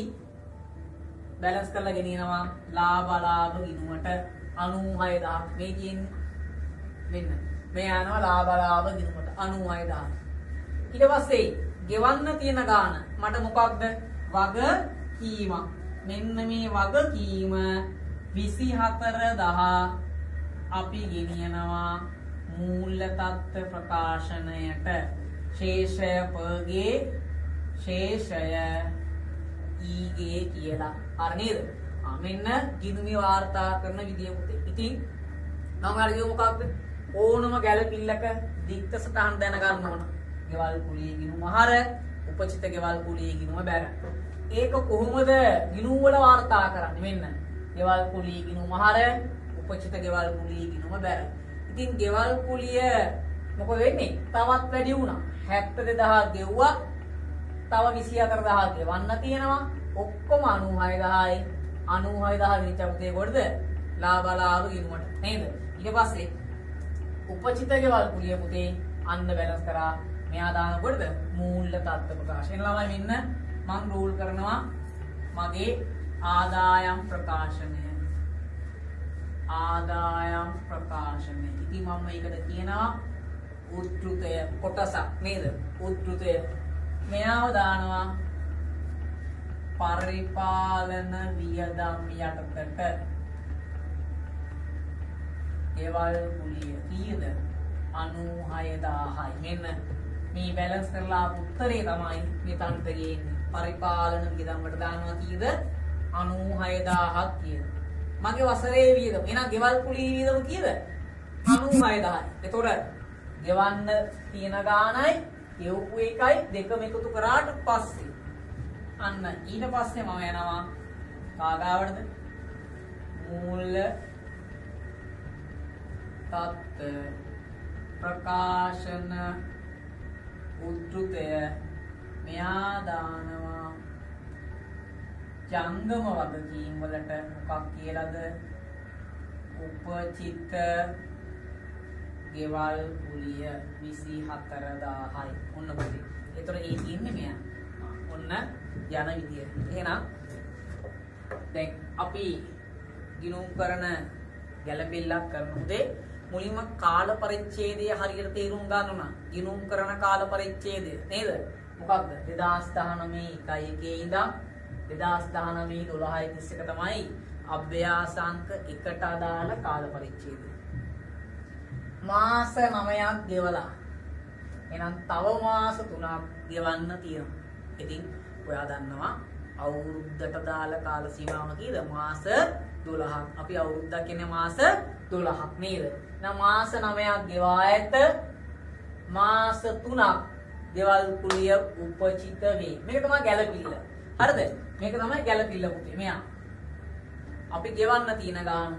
බැලන්ස් කරලා ගෙනියනවා ලාභ ගිණුමට 96000ක්. මේ කියන්නේ මෙන්න මේ යනවා ලාභ ගිණුමට 96000. ඊට පස්සේ ගෙවන්න තියෙන ගාන මට මොකක්ද? වගකීමක්. මෙන්න මේ වගකීම 24000 අපි ගෙනියනවා මූල්‍ය තත්ත්ව ප්‍රකාශනයට. ශේෂය පගේ ශේෂය ඊගේ කියලා. හරි නේද? මෙන්න ගිණුමේ වාර්තා කරන විදිය පුතේ. ඉතින් මම අරගෙන මොකක්ද? ඕනම ගැළපිල්ලක දික්ත සටහන් දැන ගන්න ඕන. ගෙවල් කුලිය ගිණුම හර උපචිත ගෙවල් කුලිය ගිණුම බැර. ඒක කොහොමද ගිණුම් වල වාර්තා කරන්නේ? මෙන්න ගෙවල් කුලිය ගිණුම හර උපචිත ගෙවල් කුලිය ගිණුම බැර. ඉතින් ගෙවල් කුලිය මොකද වෙන්නේ? තවත් වැඩි වුණා. 72000 ගෙව්වා. තව 24000 ගෙවන්න තියෙනවා. ඔක්කොම 96000යි. 96000 විනිච්ච පුතේ කොටද? ලාභ ගිණුමට නේද? ඊට පස්සේ උපචිත ගෙවල් කුලිය පුතේ අන්න බැලන්ස් කරා. මෙයා දාන කොටද? මූල්‍ය තත්ත්ව ප්‍රකාශන. ළමයි මෙන්න මම රූල් කරනවා මගේ ආදායම් ප්‍රකාශනය. ආදායම් ප්‍රකාශනය. ඉතින් මම මේකට කියනවා උද්ෘතය කොටසක් නේද? උද්ෘතය. මෙයාව දානවා පරිපාලන වියදම් යටතට. ගෙවල් කුලිය කීයද? 96000යි. මෙන්න මේ බැලන්ස් කරලා උත්තරේ තමයි මෙතනට ගේන්නේ. පරිපාලන වියදම් වලට දානවා කීයද? 96000ක් කියන. මගේ වසරේ වියදම. එහෙනම් ගෙවල් කුලිය වියදම කීයද? 96000යි. එතකොට ගෙවන්න තියෙන ගාණයි ගෙවපු එකයි දෙකම එකතු කරාට පස්සේ අන්න ඊට පස්සේ මම යනවා කාගාවටද? මූල්‍ය තත්ත්ව ප්‍රකාශන උද්ෘතය. මෙයා දානවා ජංගම වගකීම් වලට මොකක් කියලාද? උපචිත ගෙවල් කුලිය 24000යි. ඔන්න පුතේ. ඒතර ඒ කියන්නේ මෙයා. ඔන්න යන විදිය. එහෙනම් දැන් අපි ගිණුම් කරන ගැළපෙල්ලක් කරනොතේ මුලින්ම කාල පරිච්ඡේදය හරියට තේරුම් ගන්න ඕන. ගිණුම් කරන කාල පරිච්ඡේදය නේද? මොකක්ද? 2019 1 ඉඳන් 2019 12 තමයි අභ්‍යාසාංක 1ට අදාළ කාල පරිච්ඡේදය. මාස 9ක් ගෙවලා. එහෙනම් තව මාස 3ක් ගෙවන්න තියෙනවා. ඉතින් ඔයා දන්නවා අවුරුද්දට දාල කාල සීමාව කීයද? මාස 12ක්. අපි අවුරුද්දක් කියන්නේ මාස 12ක් නේද? එහෙනම් මාස 9ක් ගෙවා ඇත. මාස 3ක් ගෙවල් කුලිය උපචිත වේ. මේක තමයි ගැළපිල්ල. හරිද? මේක තමයි ගැළපිල්ල පුතේ. මෙයා අපි ගෙවන්න තියෙන ගාන.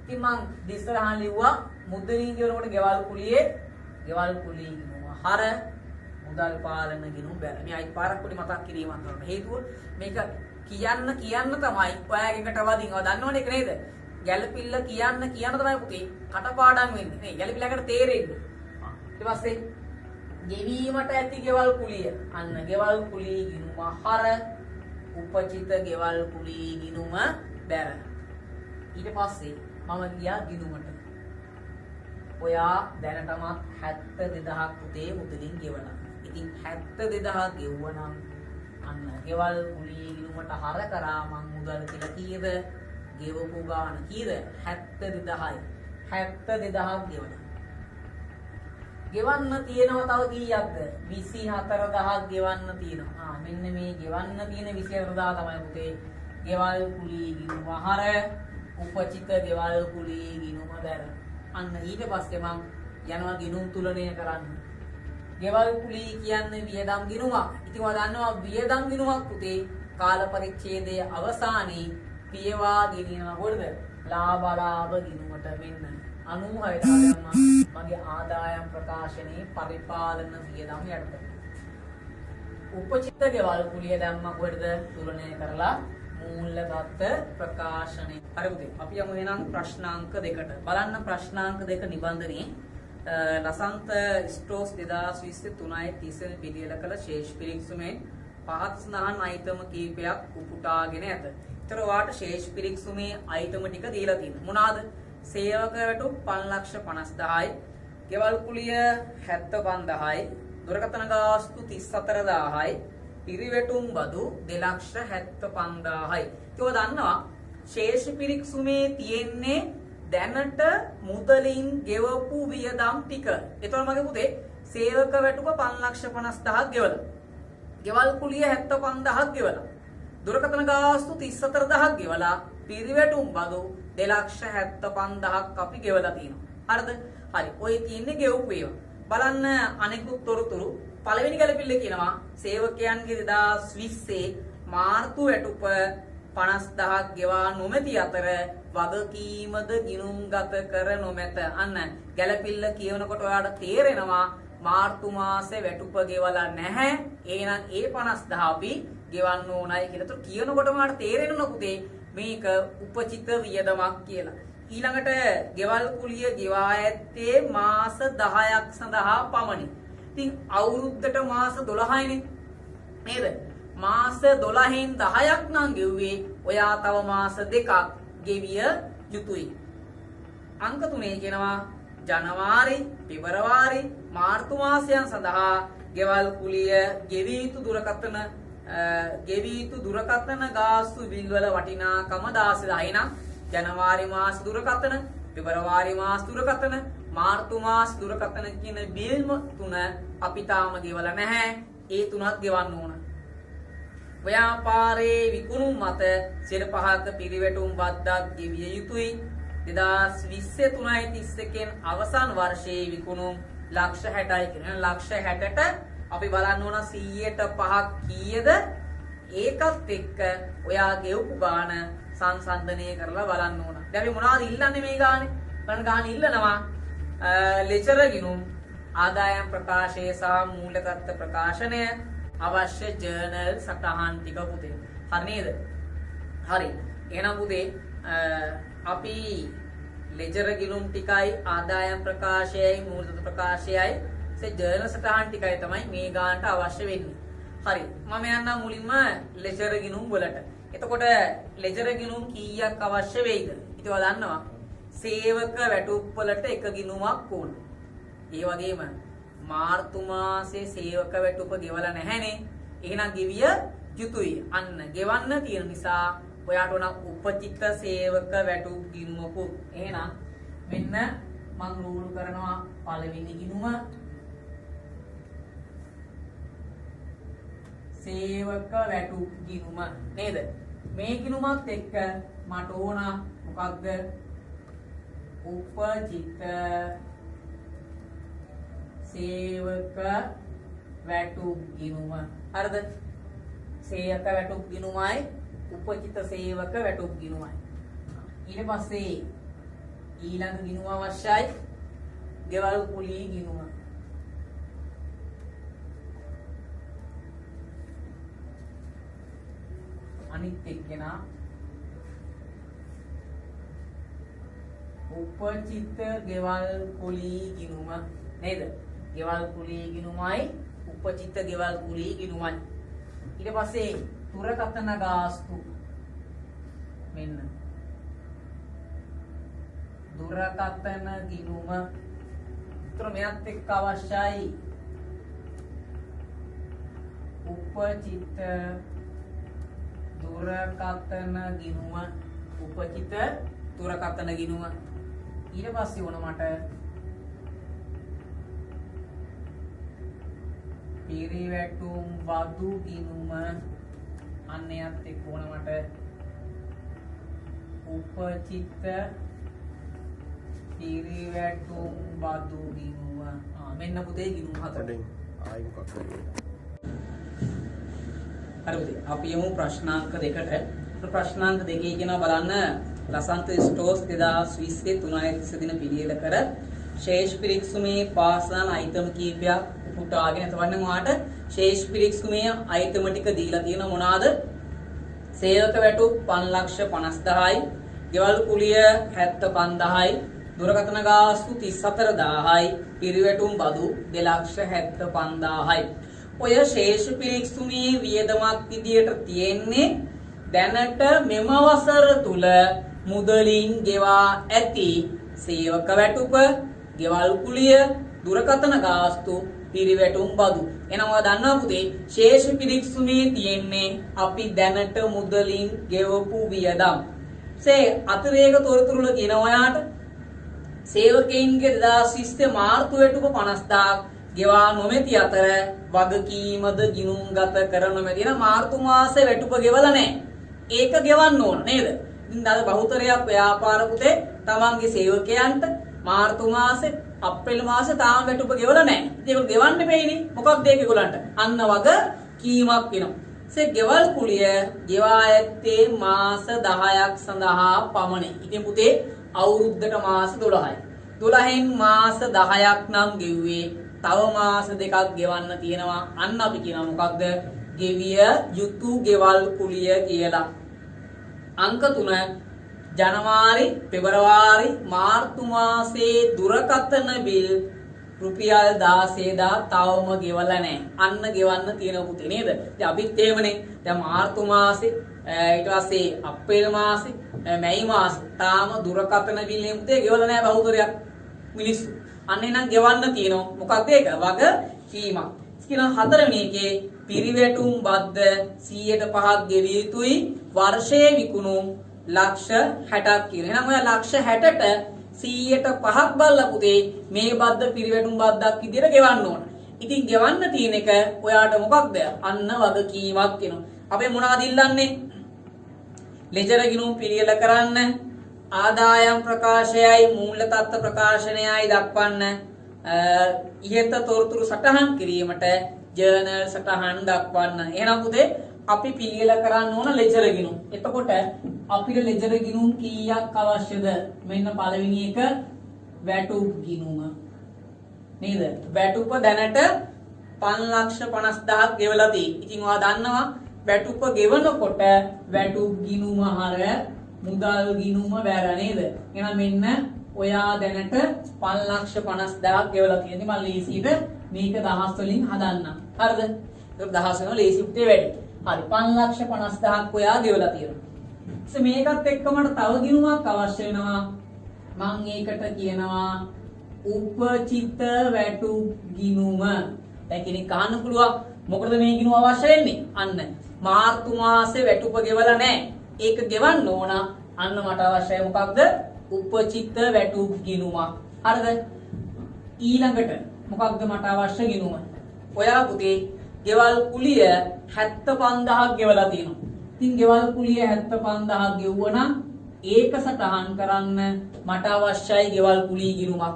ඉතින් මං ඉස්සරහා ලිව්වා මුද්දලින් කියනකොට ගෙවල් කුලිය ගිණුම හර මුදල් පාලන ගිණුම බැල. මේ අයි පාරක් පොඩි මතක් කිරීමක් කරනවා. හේතුව මේක කියන්න තමයි ඔයාගෙන් කට වදිනවා. දන්නවනේ ඒක නේද? ගැළපිල්ල කියන්න තමයි පුතේ කටපාඩම් වෙන්නේ. නේ ගැළපිල්ලකට තේරෙන්නේ. ඊට පස්සේ ගෙවීමට ඇති ගෙවල් කුලිය. අන්න ගෙවල් කුලිය ගිණුම හර උපචිත ගෙවල් කුලිය ගිණුම බැර. ඊට පස්සේ මම ගියා ගිණුමට. ඔයා දැනටමත් 72000ක් පුතේ මුදලින් ගෙවලා. ඉතින් 72000 ගෙවුවනම් අන්න ගෙවල් කුලිය ගිණුමට හර කරා මං මුදල් කියලා කීයද? ගෙවපු ගාන කීයද? 72000යි. 72000ක් ගෙවලා. ගෙවන්න තියෙනවා තව කීයක්ද? 24000ක් ගෙවන්න තියෙනවා. මෙන්න මේ ගෙවන්න තියෙන 24000 තමයි පුතේ ගෙවල් කුලී ගිණුම හර උපචිත ගෙවල් කුලී ගිණුම දර. අන්න ඊට පස්සේ මම යනවා ගිණුම් තුලනය කරන්න. ගෙවල් කුලී කියන්නේ වියදම් ගිණුමක්. ඉතින් ඔයා දන්නවා වියදම් ගිණුමක් පුතේ කාල පරිච්ඡේදයේ අවසානයේ පියවා ගෙනියනකොටද ලාභ ගිණුමට මෙන්න 96 දැම්මා මගේ ආදායම් ප්‍රකාශනයේ පරිපාලන වියදම් යටතට. උපචිත ගෙවල් කුලිය දැම්මා කොහෙද තුලනය කරලා මූල්‍ය දත්ත ප්‍රකාශනය. හරි පුතේ අපි යමු එහෙනම් ප්‍රශ්නාංක දෙකට. බලන්න ප්‍රශ්නාංක දෙක නිබන්ධනයේ ලසන්ත ස්ටෝස් 2020 3.30 වෙනි පිළියෙල කළ ශේෂ් පිරික්සුමෙන් පහත් සඳහන් අයිටම කීපයක් උපුටාගෙන ඇත. ඒතර ඔයාට ශේෂ් පිරික්සුමේ අයිටම ටික දීලා තියෙනවා. මොනවාද? සේවක වැටුප් 550000යි, ගෙවල් කුලිය 75000යි, දුරකථන ගාස්තු 34000යි, පිරිවැටුම් බදු 275000යි. ඒක දන්නවා ශේෂ පිරික්සුමේ තියෙන්නේ දැනට මුදලින් ගෙවපු වියදම් ටික. ඒතකොට මගේ පුතේ සේවක වැටුප 550000ක් ගෙවලා, ගෙවල් කුලිය 75000ක් ගෙවලා, දුරකථන ගාස්තු 34000ක් ගෙවලා, පිරිවැටුම් බදු 275000ක් අපි ගෙවලා තියෙනවා. හරිද? හරි. ඔය තියෙන්නේ ගෙවපු ඒවා. බලන්න අනෙකුත් තොරතුරු පළවෙනි ගැලපිල්ල කියනවා සේවකයන්ගේ 2020 මාර්තු වැටුප 50000ක් ගෙවා නොමැති අතර වගකීමද ගිණුම්ගත කර නොමැත. අන්න ගැලපිල්ල කියනකොට ඔයාලට තේරෙනවා මාර්තු මාසේ වැටුප ගෙවලා නැහැ. එහෙනම් ඒ 50000 අපි ගෙවන්න ඕනයි කියලා. તો කියනකොටම ඔයාලට තේරෙනවා පුතේ මේක උපචිත වියදමක් කියලා. ඊළඟට ගෙවල් කුලිය ගෙවා ඇත්තේ මාස 10ක් සඳහා පමණි. ඉතින් අවුරුද්දට මාස 12යිනේ නේද? මාස 12න් 10ක් නම් ගෙව්වේ ඔයා තව මාස 2ක් ගෙවිය යුතුයි. අංක 3 කියනවා ජනවාරි, පෙබරවාරි, මාර්තු මාසයන් සඳහා ගෙවල් කුලිය ගෙවිය යුතු දුරකථන ගාස්තු බිල් වල වටිනාකම 16000යි නම් ජනවාරි මාස දුරකථන, පෙබරවාරි මාස දුරකථන, මාර්තු මාස දුරකථන කියන බිල් තුන අපි තාම ගෙවලා නැහැ. ඒ තුනත් ගෙවන්න ඕන. ව්‍යාපාරයේ විකුණුම් මත 5%ක පිරිවැටුම් බද්දක් ගෙවිය යුතුයි. 2020 3.31 අවසන් වර්ෂයේ විකුණුම් ලක්ෂ 60යි කියන ලක්ෂ 60ට අපි බලන්න ඕන 100ට 5ක් කීයද? ඒකත් එක්ක ඔයා ගෙවපු ගාන සංසන්දනය කරලා බලන්න ඕන. දැන් අපි මොනවද ඉල්ලන්නේ මේ ගානේ? බලන්න ගාන ඉල්ලනවා ලෙචර ගිණුම්, ආදායම් ප්‍රකාශය සහ මූල්‍ය තත්ත්ව ප්‍රකාශනය, අවශ්‍ය ජර්නල් සටහන් ටික පුතේ. හරි නේද? හරි. එහෙනම් පුතේ අපි ලෙජර් ගිණුම් ටිකයි, ආදායම් ප්‍රකාශයයි, මූල්‍ය තත්ත්ව ප්‍රකාශයයි, ජර්නල් සටහන් ටිකයි තමයි මේ ගානට අවශ්‍ය වෙන්නේ. හරි. මම යන්නම් මුලින්ම ලෙජර් ගිණුම් වලට. එතකොට ලෙජර් ගිණුම් කීයක් අවශ්‍ය වෙයිද? ඉතින් ඔයා දන්නවා සේවක වැටුප් වලට එක ගිණුමක් ඕන. ඒ වගේම මාර්තු මාසේ සේවක වැටුප ගෙවලා නැහැනේ. එහෙනම් ගෙවිය යුතුයි. අන්න ගෙවන්න තියෙන නිසා ඔයාට උන උපචිත සේවක වැටුප් ගිණුමකුත්. එහෙනම් මෙන්න මම රූල් කරනවා පළවෙනි ගිණුම සේවක වැටුප් ගිණුම නේද? මේ ගිණුමත් එක්ක මට ඕන මොකක්ද? උපචිත සේවක වැටුප් ගිණුම. හරිද? සේවක වැටුප් ගිණුමයි උපචිත සේවක වැටුප් ගිණුමයි. ඊට පස්සේ ඊළඟ ගිණුම අවශ්‍යයි ගෙවල් කුලී ගිණුම. අනිත් එක්කෙනා උපචිත ගෙවල් කුලී ගිණුම නේද? ගෙවල් කුලී ගිණුමයි උපචිත ගෙවල් කුලී ගිණුමයි. ඊට පස්සේ දුරකථන ගාස්තු මෙන්න දුරකථන ගිණුම. උතර මෙයත් එක්ක අවශ්‍යයි උපචිත දුරකථන ගිණුම, උපචිත දුරකථන ගිණුම. ඊට පස්සේ වුණ මට පිරිවැටුම් බදු ගිණුම අන්නයත් එක්ක ඕන මට උපචිත පිරිවැටුම් බදු ගිණුම මෙන්න පුතේ ගිණුම් හතර ආයි මොකක්ද හරි පුතේ අපි යමු ප්‍රශ්නාංක දෙකට ප්‍රශ්නාංක දෙකේ කියනවා බලන්න ලසන්ත ස්ටෝස් 2020 3 දින පිළියෙල කර ශේෂ් පිරික්සුමේ පාසලන අයිටම් කීපයක් පුටාගෙන තවන්න ඔයාට ශේෂ් පිරික්සුමේ අයිටම් ටික දීලා තියෙන මොනවාද සේවක වැටු 550000යි ගෙවල් කුලිය 75000යි දුරකථන ගාස්තු 34000යි පිරිවැටුම් බදු 275000යි ඔය ශේෂ පිරික්සුමේ වියදමක් විදියට තියෙන්නේ දැනට මෙම වසර තුල මුදලින් ගෙවා ඇති සේවක වැටුප ගෙවල් කුලිය දුරකථන ගාස්තු පිරිවැටුම් බදු එනවා දන්නවා පුතේ ශේෂ පිරික්සුමේ තියෙන්නේ අපි දැනට මුදලින් ගෙවපු වියදම් සේ අතිරේක තොරතුරු වල කියන ඔයාට සේවකයින්ගේ 2020 මාර්තු වැටුප 50000ක් ගෙවා නොමැති අතර වගකීමද ගිණුම්ගත කර නොමැති න මාර්තු මාසේ වැටුප ගෙවලා නැහැ ඒක ගෙවන්න ඕන නේද ඉතින් අද බහුතරයක් ව්‍යාපාර පුතේ තමන්ගේ සේවකයන්ට මාර්තු මාසේ අප්‍රේල් මාසේ තාම වැටුප ගෙවලා නැහැ. ඉතින් ඒක ගෙවන්න බෑනේ. මොකක්ද ඒක ඒගොල්ලන්ට? අන්න වග කීමක් වෙනවා. ඒ ගෙවල් කුලිය ගෙවා ඇත්තේ මාස 10ක් සඳහා පමණයි. ඉතින් පුතේ අවුරුද්දට මාස 12යි. 12න් මාස 10ක් නම් ගෙව්වේ. තව මාස දෙකක් ගෙවන්න තියෙනවා. අන්න අපි කියනවා මොකක්ද? ගෙවිය යුතු ගෙවල් කුලිය කියලා. අංක 3 ජනවාරි පෙබරවාරි මාර්තු මාසේ දුරකථන බිල් රුපියල් 16000 තවම ගෙවලා නැහැ. අන්න ගෙවන්න තියෙන පුතේ නේද? ඉතින් අපිත් එහෙමනේ. දැන් මාර්තු මාසේ ඊට පස්සේ අප්‍රේල් මාසේ මැයි මාසේ තාම දුරකථන බිල් නේ පුතේ ගෙවලා නැහැ බහුතරයක් මිනිස්සු. අන්න එනම් ගෙවන්න තියෙනවා. මොකක්ද ඒක? වග කීමක්. කියන හතරවෙනි එකේ පිරිවැටුම් බද්ද 100%ක් ගෙවිය යුතුයි වර්ෂයේ විකුණු ලක්ෂ 60ක් කියන. එහෙනම් ඔය ලක්ෂ 60ට 100%ක් බලලා පුතේ මේ බද්ද පිරිවැටුම් බද්දක් විදියට ගෙවන්න ඕන. ඉතින් ගෙවන්න තියෙන එක ඔයාට මොකක්ද? අන්න වගකීමක් වෙනවා. අපි මොනවද ඉල්ලන්නේ? ලෙජර ගිණුම් පිළියෙල කරන්න, ආදායම් ප්‍රකාශයයි මූල්‍ය තත්ත්ව ප්‍රකාශනයයි දක්වන්න, ඉහත තොරතුරු සටහන් කිරීමට ජර්නල් සටහන් දක්වන්න. එහෙනම් පුතේ අපි පිළියෙල කරන්න ඕන ලෙජර ගිණුම්. එතකොට අපිට ලෙජර ගිණුම් කීයක් අවශ්‍යද? මෙන්න පළවෙනි එක වැටුප් ගිණුම. නේද? වැටුප දැනට 550000ක් ගෙවලා තියෙයි. ඉතින් ඔයා දන්නවා වැටුප ගෙවනකොට වැටුප් ගිණුම හර මුදල් ගිණුම වැර නේද? එහෙනම් මෙන්න ඔයා දැනට 550000ක් ගෙවලා තියෙන්නේ. මම ලේසියට මේක දහස් වලින් හදන්නම්. හරිද? ඒක දහස් වෙනවා ලේසි පුතේ වැඩි. හරි 550000ක් ඔයා ගෙවලා තියෙනවා. මේකත් එක්ක මට තව ගිණුමක් අවශ්‍ය වෙනවා. මම ඒකට කියනවා උපචිත වැටුප් ගිණුම. දැන් කෙනෙක් අහන්න පුළුවන් මොකටද මේ ගිණුම අවශ්‍ය වෙන්නේ? අන්න මාර්තු මාසේ වැටුප ගෙවලා නැහැ. ඒක ගෙවන්න ඕන. අන්න මට අවශ්‍යයි මොකක්ද? උපචිත වැටුප් ගිණුමක්. හරිද? ඊළඟට මොකක්ද මට අවශ්‍ය ගිණුම? ඔයා පුතේ ගෙවල් කුලිය 75000ක් ගෙවලා තියෙනවා. ඉතින් ගෙවල් කුලිය 75000ක් ගෙවුවනම් ඒක සටහන් කරන්න මට අවශ්‍යයි ගෙවල් කුලිය ගිණුමක්.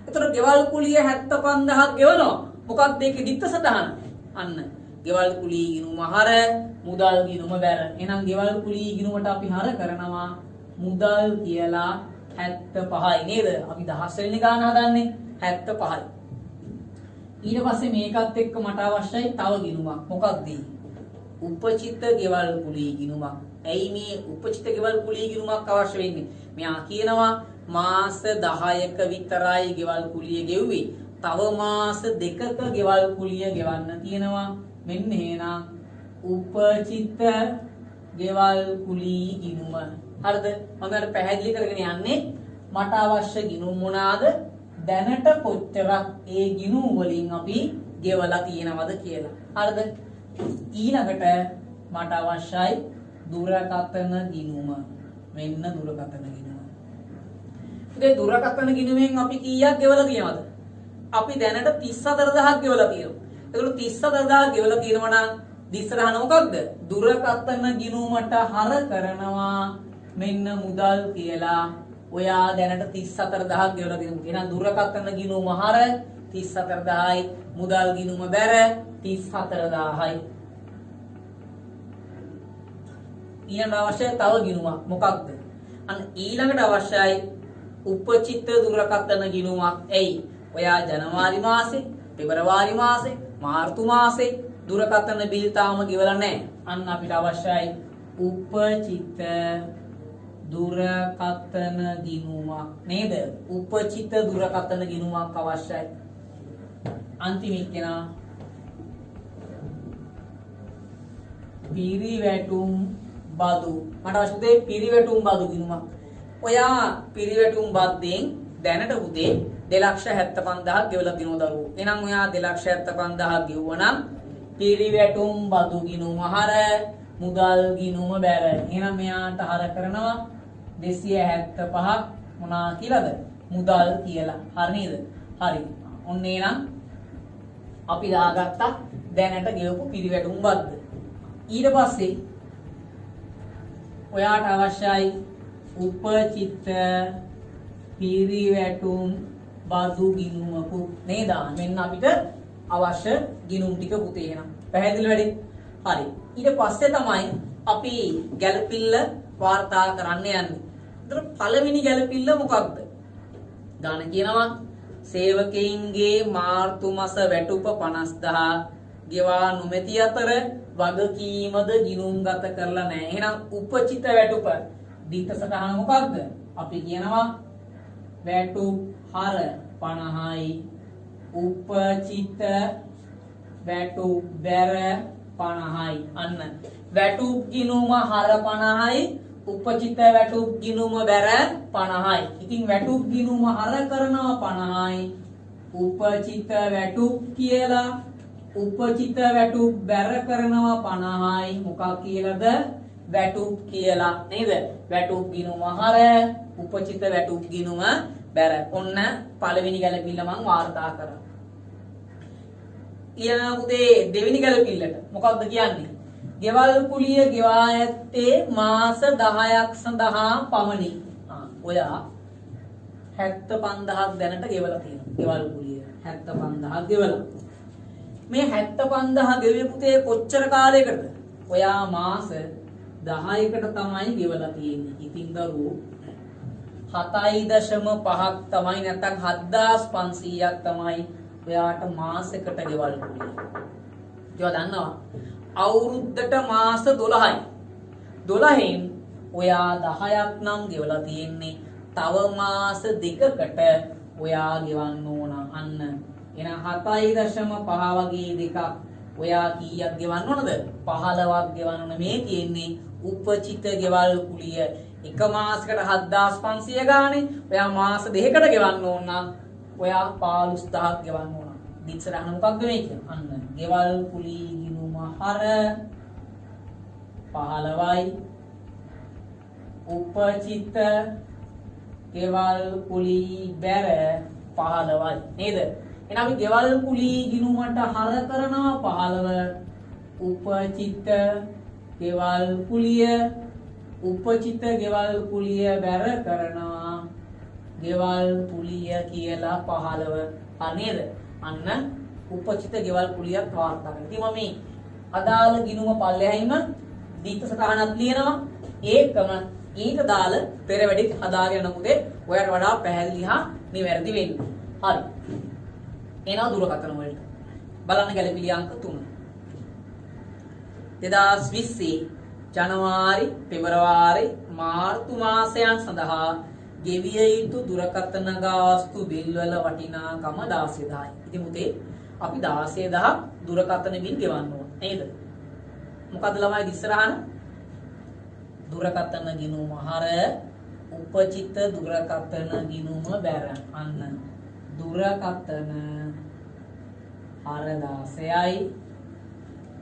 එතකොට ගෙවල් කුලිය 75000ක් ගෙවනවා. මොකක්ද ඒකේ දිත්ත සටහන? අන්න ගෙවල් කුලිය ගිණුම හර මුදල් ගිණුම බැර. එහෙනම් ගෙවල් කුලිය ගිණුමට අපි හර කරනවා මුදල් කියලා 75යි නේද? අපි දහස් වෙන්නේ ගාන හදන්නේ 75යි. ඊට පස්සේ මේකත් එක්ක මට අවශ්‍යයි තව ගිණුමක්. මොකක්ද? උපචිත ගෙවල් කුලිය ගිණුමක්. ඇයි මේ උපචිත ගෙවල් කුලිය ගිණුමක් අවශ්‍ය වෙන්නේ? මෙයා කියනවා මාස 10ක විතරයි ගෙවල් කුලිය ගෙව්වේ. තව මාස 2ක ගෙවල් කුලිය ගෙවන්න තියෙනවා. මෙන්න එහෙනම් උපචිත ගෙවල් කුලිය ගිණුම. හරිද? මම අර පැහැදිලි කරගෙන යන්නේ මට අවශ්‍ය ගිණුම් මොනවාද? දැනට කොච්චරක් ඒ ගිණුම් වලින් අපි ගෙවලා තියෙනවද කියලා. හරිද? ඊළඟට මට අවශ්‍යයි දුරකථන ගිණුම. මෙන්න දුරකථන ගිණුම. ඉතින් දුරකථන ගිණුමෙන් අපි කීයක් ගෙවලා තියෙනවද? අපි දැනට 34000ක් ගෙවලා තියෙනවා. ඒකට 34000 ගෙවලා තියෙනවා නම් ඉස්සරහන මොකක්ද? දුරකථන ගිණුමට හර කරනවා මෙන්න මුදල් කියලා. ඔයා දැනට 34000ක් ගෙවලා තියෙනවා. එහෙනම් දුරකථන ගිණුම හර 34000යි, මුදල් ගිණුම බැර 34000යි. ඊළඟ අවශ්‍ය තව ගිණුමක් මොකක්ද? අන්න ඊළඟට අවශ්‍යයි උපචිත දුරකථන ගිණුමක්. එයි ඔයා ජනවාරි මාසේ, පෙබරවාරි මාසේ, මාර්තු මාසේ දුරකථන බිල් තාම ගෙවලා නැහැ. අන්න අපිට අවශ්‍යයි උපචිත දුරකථන ගිණුමක් නේද? උපචිත දුරකථන ගිණුමක් අවශ්‍යයි. අන්තිම එක්කෙනා පිරිවැටුම් බදු. මට අවශ්‍ය දෙය පිරිවැටුම් බදු ගිණුමක්. ඔයා පිරිවැටුම් බද්දෙන් දැනට උදේ 275000ක් ගෙවලා දිනව දරුවෝ. එහෙනම් ඔයා 275000ක් ගෙවුවනම් පිරිවැටුම් බදු ගිණුම හර මුදල් ගිණුම බැර. එහෙනම් මෙයාට හර කරනවා 275ක් මොනවා කියලාද? මුදල් කියලා. හරි නේද? හරි. ඔන්න එහෙනම් අපි දාගත්තා දැනට ගෙවපු පිරිවැටුම් බද්ද. ඊට පස්සේ ඔයාට අවශ්‍යයි උපචිත පිරිවැටුම් බදු ගිණුමකු නේද? මෙන්න අපිට අවශ්‍ය ගිණුම් ටික පුතේ එහෙනම්. පැහැදිලි වැඩි? හරි. ඊට පස්සේ තමයි අපි ගැළපිල්ල වාර්තා කරන්න යන්නේ. ඒතර පළවෙනි ගැළපිල්ල මොකක්ද? ගාන කියනවා සේවකයින්ගේ මාර්තු මාස වැටුප 50000 ගෙවා නොමැති අතර වගකීමද ගිණුම්ගත කරලා නැහැ. එහෙනම් උපචිත වැටුප දීත සටහන මොකක්ද? අපි කියනවා වැටුප් හර 50යි උපචිත වැටුප් බැර 50යි. අන්න වැටුප් ගිණුම හර 50යි උපචිත වැටුප් ගිණුම බැර 50යි. ඉතින් වැටුප් ගිණුම හර කරනවා 50යි උපචිත වැටුප් කියලා, උපචිත වැටුප් බැර කරනවා 50යි මොකක් කියලාද? වැටුප් කියලා නේද? වැටුප් ගිණුම හර උපචිත වැටුප් ගිණුම බැර. ඔන්න පළවෙනි ගැළපිල්ල මම වාර්තා කරා. ඊළඟ පුතේ දෙවෙනි ගැළපිල්ලට මොකක්ද කියන්නේ? ගෙවල් කුලිය ගෙවා ඇත්තේ මාස 10ක් සඳහා පමණි. ඔයා 75000ක් දැනට ගෙවලා තියෙනවා. ගෙවල් කුලිය 75000ක් ගෙවලා. මේ 75000 ගෙවිය පුතේ කොච්චර කාලයකටද? ඔයා මාස 10කට තමයි ගෙවලා තියෙන්නේ. ඉතින් දරුවෝ 7.5ක් තමයි නැත්නම් 7500ක් තමයි ඔයාට මාසෙකට ගෙවල් කුලිය. ඒවා දන්නවා? අවුරුද්දට මාස 12යි. 12න් ඔයා 10ක් නම් ගෙවලා තියෙන්නේ. තව මාස දෙකකට ඔයා ගෙවන්න ඕන. අන්න එහෙනම් 7.5 වගේ දෙකක් ඔයා කීයක් ගෙවන්න ඕනද? 15ක් ගෙවන්න ඕන. මේ තියෙන්නේ උපචිත ගෙවල් කුලිය. එක මාසයකට 7500 ගානේ. ඔයා මාස දෙකකට ගෙවන්න ඕන නම් ඔයා 15000ක් ගෙවන්න ඕන. ඉස්සරහන මොකක්ද මේක? අන්න ගෙවල් කුලී ගිණුම හර 15යි උපචිත ගෙවල් කුලී බැර 15යි නේද? එහෙනම් අපි ගෙවල් කුලී ගිණුමට හර කරනවා 15 උපචිත ගෙවල් කුලිය, උපචිත ගෙවල් කුලිය බැර කරනවා ගෙවල් කුලිය කියලා 15. හරි නේද? අන්න උපචිත ගෙවල් කුලියක් වාර්තා කරනවා. ඉතින් මම අදාළ ගිණුම පල්ලෙහිම දීප්ත සටහනක් ලියනවා. ඒකම ඊට දාල පෙර වැඩි හදාගෙන යනකොට ඔයාලට වඩා පැහැදිලි හා නිවැරදි වෙන්නේ. හරි. එනවා දුරකථන වලට. බලන්න ගැළපිලි අංක 3. 2020 ජනවාරි, පෙබරවාරි, මාර්තු මාසයන් සඳහා ගෙවිය යුතු දුරකථන ගාස්තු බිල් වල වටිනාකම 16000යි. ඉතින් මුතේ අපි 16000 දුරකථන බිල් ගෙවන්න ඕන නේද? මොකද ළමයි ඉස්සරහන දුරකථන ගිණුම හර උපචිත දුරකථන ගිණුම බැර. අන්න දුරකථන හර 16යි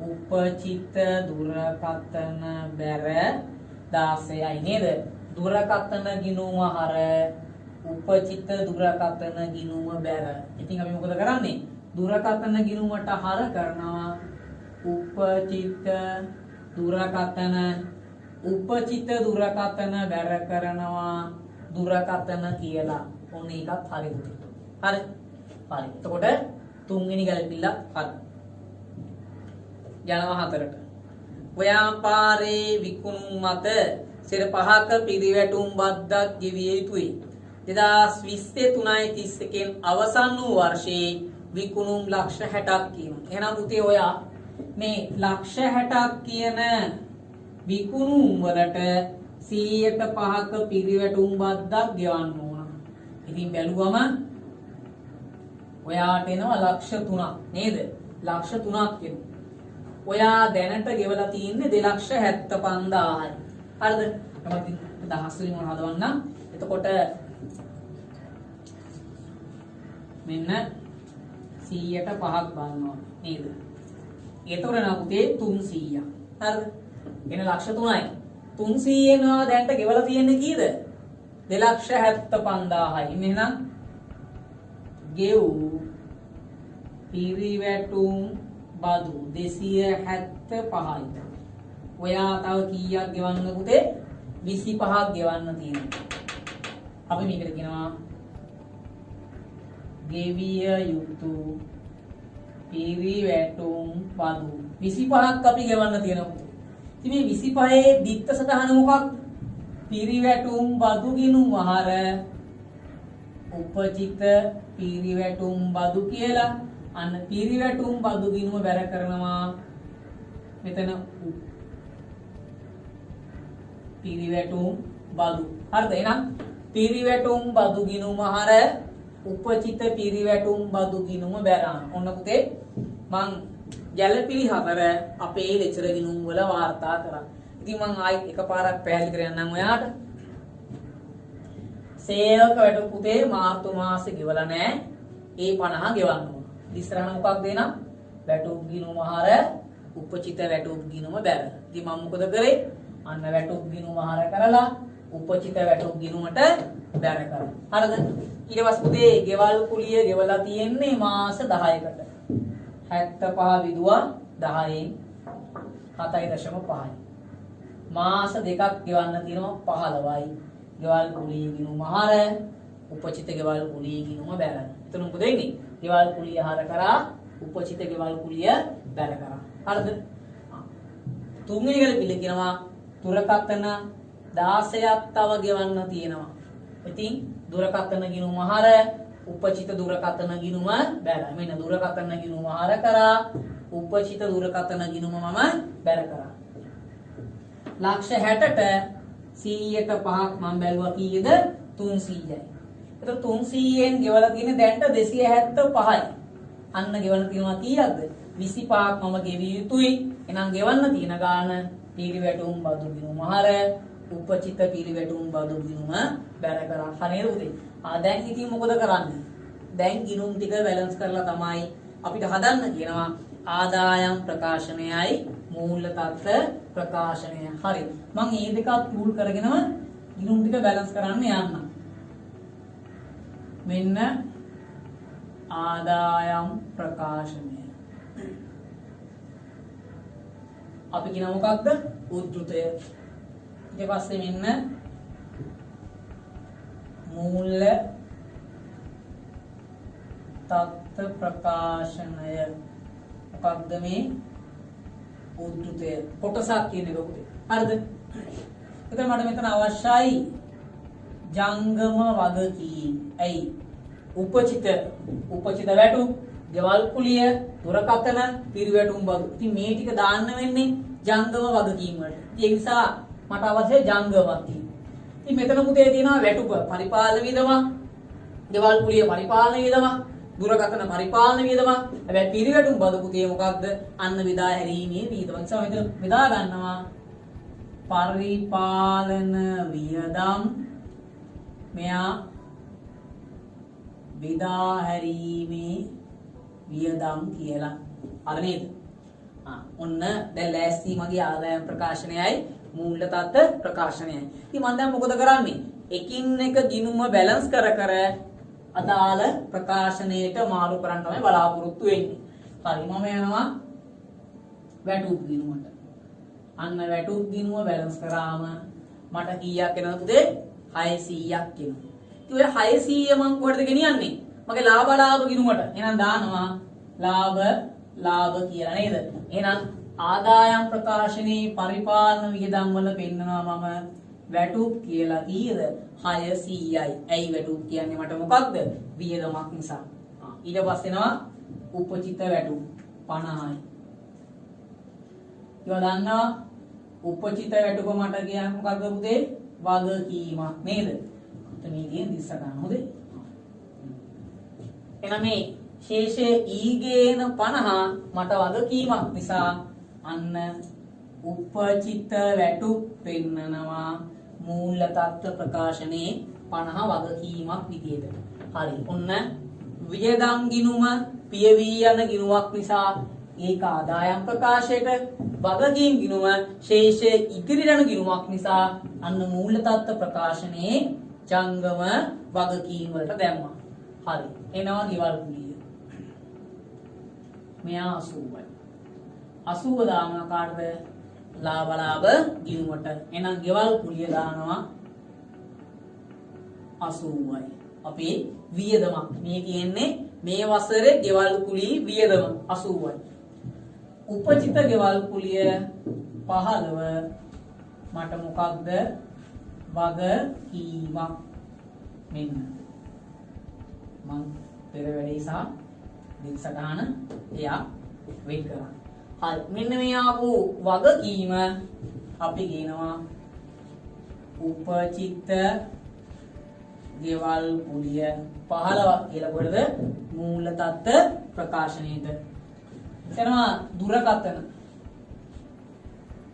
උපචිත දුරකථන බැර 16යි නේද? දුරකථන ගිණුම හර උපචිත දුරකථන ගිණුම බැර. ඉතින් අපි මොකද කරන්නේ? දුරකථන ගිණුමට හර කරනවා උපචිත දුරකථන බැර කරනවා දුරකථන කියලා. ඔන්න ඒකත් හරි පුතේ. හරි. හරි. එතකොට තුන්වෙනි ගැළපිල්ල හරි. යනවා හතරට. ව්‍යාපාරේ විකුණුම් මත සිර 5ක පිරිවැටුම් බද්දක් ගෙවිය යුතුයි. 2020 3.31 අවසන් වූ වර්ෂයේ විකුණුම් ලක්ෂ 60ක් කියනවා. එහෙනම් පුතේ ඔයා මේ ලක්ෂ 60ක් කියන විකුණුම් වලට 100%ක පිරිවැටුම් බද්දක් ගෙවන්න ඕන. ඉතින් බැලුවම ඔයාට එනවා ලක්ෂ 3ක් නේද? ලක්ෂ 3ක් එනවා. ඔයා දැනට ගෙවලා තියෙන්නේ 2,75,000යි. හරිද? තමයි දහස් වලින් මොන හදවන්නම්. එතකොට මෙන්න 100ට 5ක් බලනවා නේද? ඒතකොට නා පුතේ 300ක්. හරිද? එන ලක්ෂ 3යි. 300 නවා දැනට ගෙවලා තියෙන්නේ කීයද? 2,75,000යි. එහෙනම් ගෙව් පිරිවැටුම් බදු 275යි. ඔයා තව කීයක් ගෙවන්න පුතේ? 25ක් ගෙවන්න තියෙනවා. අපි මේකට කියනවා ගෙවිය යුතු පිරිවැටුම් බදු 25ක් අපි ගෙවන්න තියෙනවා. ඉතින් මේ 25 දිත්ත සටහන මොකක්ද? පිරිවැටුම් බදු ගිණුම ආහාර උපචිත පිරිවැටුම් බදු කියලා. අන්න පිරිවැටුම් බදු ගිණුම බැර කරනවා. මෙතන පිරිවැටුම් බදු. හරිද? එහෙනම් පිරිවැටුම් බදු ගිණුම ආහාර උපචිත පිරිවැටුම් බදු ගිණුම බැරාන. ඔන්න පුතේ මං ගැළපිලි 4 අපේ ලෙක්චර් ගිණුම් වල වාර්තා කරා. ඉතින් මං ආයි එකපාරක් පැහැදිලි කරන්නම් ඔයාට. සේවක වැඩ පුතේ මාර්තු මාසේ ගෙවලා නැහැ. ඒ 50 ගෙවන්න ඕන. ඉස්සරහම මොකක්ද එනම්? වැටුප් ගිණුම ආහාර උපචිත වැටුප් ගිණුම බැර. ඉතින් මම මොකද කරේ? අන්න වැටුප් ගිණුම ආහාර කරලා උපචිත වැටුප් ගිණුමට බැර කරා. හරිද? ඊට පස්සේ පුතේ ගෙවල් කුලිය ගෙවලා තියෙන්නේ මාස 10කට. 75 විදුවා 10න් 7.5යි. මාස දෙකක් ගෙවන්න තියෙනවා 15යි. ගෙවල් කුලිය ගිණුම ආහාර උපචිත ගෙවල් කුලිය ගිණුම බැර. එතන මොකද වෙන්නේ? ගෙවල් කුලිය ආහාර කරා උපචිත ගෙවල් කුලිය බැර කරා. හරිද? තුන්වෙනි ගැළපිල්ල කියනවා දුරකථන 16ක් තව ගෙවන්න තියෙනවා. ඉතින් දුරකථන ගිණුම ආහාර උපචිත දුරකථන ගිණුම බැර. මෙන්න දුරකථන ගිණුම ආහාර කරා උපචිත දුරකථන ගිණුම මම බැර කරා. ලක්ෂ 60ට 100ට 5ක් මම බැලුවා කීයද? 300යි. එතකොට 300ෙන් ගෙවලා තියෙන දැන්ට 275යි. අන්න ගෙවන්න තියෙනවා කීයක්ද? 25ක් මම ගෙවිය යුතුයි. එහෙනම් ගෙවන්න තියෙන ගාන පිරිවැටුම් බදු ගිණුම ආහාර උපචිත පිරිවැටුම් බදු ගිණුම බැර කරා. හරිද උදේ? දැන් ඉතින් මොකද කරන්නේ? දැන් ගිණුම් ටික බැලන්ස් කරලා තමයි අපිට හදන්න කියනවා ආදායම් ප්‍රකාශනයයි මූල්‍ය තත්ත්ව ප්‍රකාශනය. හරි. මම මේ දෙකත් ටූල් කරගෙනම ගිණුම් ටික බැලන්ස් කරන්න යන්න. මෙන්න ආදායම් ප්‍රකාශනය. අපි කියන මොකක්ද? උද්ෘතය. ඊට පස්සේ මෙන්න මූල්‍ය තත්ත්ව ප්‍රකාශනය. මොකක්ද මේ උද්ෘතය? කොටසක් කියන එක උදේ. හරිද? එතන මට මෙතන අවශ්‍යයි ජංගම වගකීම්. ඇයි? උපචිත වැටුප්, ගෙවල් කුලිය, දුරකථන, පිරිවැටුම් බදු. ඉතින් මේ ටික දාන්න වෙන්නේ ජංගම වගකීම් වලට. ඒ නිසා මට අවශ්‍යයි ජංගමක් තියෙනවා. ඉතින් මෙතන පුතේ තියෙනවා වැටුප පරිපාලන වියදමක්, ගෙවල් කුලිය පරිපාලන වියදමක්, දුරකථන පරිපාලන වියදමක්. හැබැයි පිරිවැටුම් බදු පුතේ මොකක්ද? අන්න විදා හැරීමේ වියදම. ඒ නිසා මෙතන විදා ගන්නවා පරිපාලන වියදම්. මෙයා විදා හැරීමේ වියදම් කියලා. හරි නේද? ඔන්න දැන් ලෑස්ති මගේ ආදායම් ප්‍රකාශනයයි මූල්‍ය තත්ත්ව ප්‍රකාශනයයි. ඉතින් මම දැන් මොකද කරන්නේ? එකින් එක ගිණුම බැලන්ස් කර අදාළ ප්‍රකාශනයට මාරු කරන්න තමයි බලාපොරොත්තු වෙන්නේ. හරි මම යනවා වැටුප් ගිණුමට. අන්න වැටුප් ගිණුම බැලන්ස් කරාම මට කීයක් එනවද පුතේ? 600ක් එනවා. ඉතින් ඔය 600 මම කොහෙටද ගෙනියන්නේ? මගේ ලාභ ගිණුමට. එහෙනම් දානවා ලාභ කියලා නේද? එහෙනම් ආදායම් ප්‍රකාශනයේ පරිපාලන වියදම් වල පෙන්නනවා මම වැටුප් කියලා කීයද? 600යි. ඇයි වැටුප් කියන්නේ මට මොකක්ද? වියදමක් නිසා. ඊට පස්සේ එනවා උපචිත වැටුප් 50යි. ඒවා දන්නවා උපචිත වැටුප මට කියන්නේ මොකක්ද පුතේ? වගකීමක් නේද? මේ කියන දිස්ස ගන්න හොඳේ. එහෙනම් මේ ශේෂයේ ඊගේන 50 මට වගකීමක් නිසා අන්න උපචිත වැටුප් පෙන්නනවා මූල්‍ය තත්ත්ව ප්‍රකාශනයේ 50 වගකීමක් විදියට. හරි. ඔන්න වියදම් ගිණුම පියවී යන ගිණුමක් නිසා ඒක ආදායම් ප්‍රකාශයට, වගකීම් ගිණුම ශේෂයේ ඉතිරි යන ගිණුමක් නිසා අන්න මූල්‍ය තත්ත්ව ප්‍රකාශනයේ ජංගම වගකීම් වලට දැම්මා. හරි. එනවා ගෙවල් කුලිය. මෙයා 80යි. 80 දාන කාටද? ලාභ ගිණුමට. එහෙනම් ගෙවල් කුලිය දානවා 80යි. අපේ වියදමක්. මේ කියන්නේ මේ වසරේ ගෙවල් කුලිය වියදම 80යි. උපචිත ගෙවල් කුලිය 15 මට මොකක්ද? වගකීමක්. මෙන්න මං පෙර වැඩේ සහ දික්සටහන එයා වෙන් කරා. හරි මෙන්න මේ ආපු වගකීම අපි කියනවා උපචිත ගෙවල් කුලිය 15ක් කියලා කොටද මූල තත්ත්ව ප්‍රකාශනයේද. එතනවා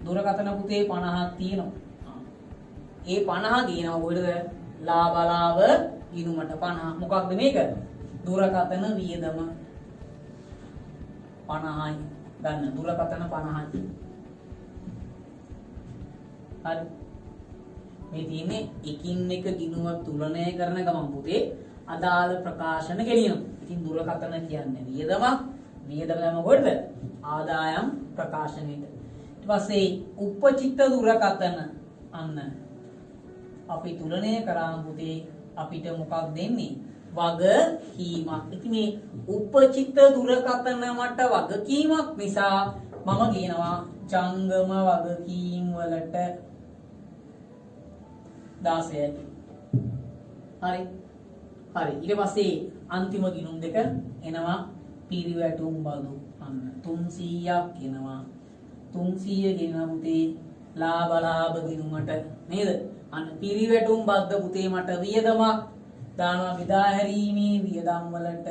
දුරකථන පුතේ 50ක් තියෙනවා. ඒ 50 කියනවා කොහෙද? ලාභ ගිණුමට 50. මොකක්ද මේක? දුරකථන වියදම 50යි. ගන්න දුරකථන 50යි. හරි. මේ තියෙන්නේ එකින් එක ගිණුම තුලනය කරන ගමන් පුතේ අදාළ ප්‍රකාශන ගෙනියනවා. ඉතින් දුරකථන කියන්නේ වියදමක්. වියදම තමයි කොහෙද? ආදායම් ප්‍රකාශනයේද. ඊට පස්සේ උපචිත දුරකථන අන්න අපි තුලනය කරාම පුතේ අපිට මොකක් දෙන්නේ? වගකීමක්. ඉතින් මේ උපචිත දුරකථන මට වගකීමක් නිසා මම කියනවා ජංගම වගකීම් වලට 16යි. හරි. හරි. ඊට පස්සේ අන්තිම ගිණුම් දෙක එනවා පිරිවැටුම් බදු. අන්න 300ක් එනවා. 300 ගෙනා පුතේ ලාභ ගිණුමට නේද? අන්න පිරිවැටුම් බද්ද පුතේ මට වියදමක් දානවා බෙදා හැරීමේ වියදම් වලට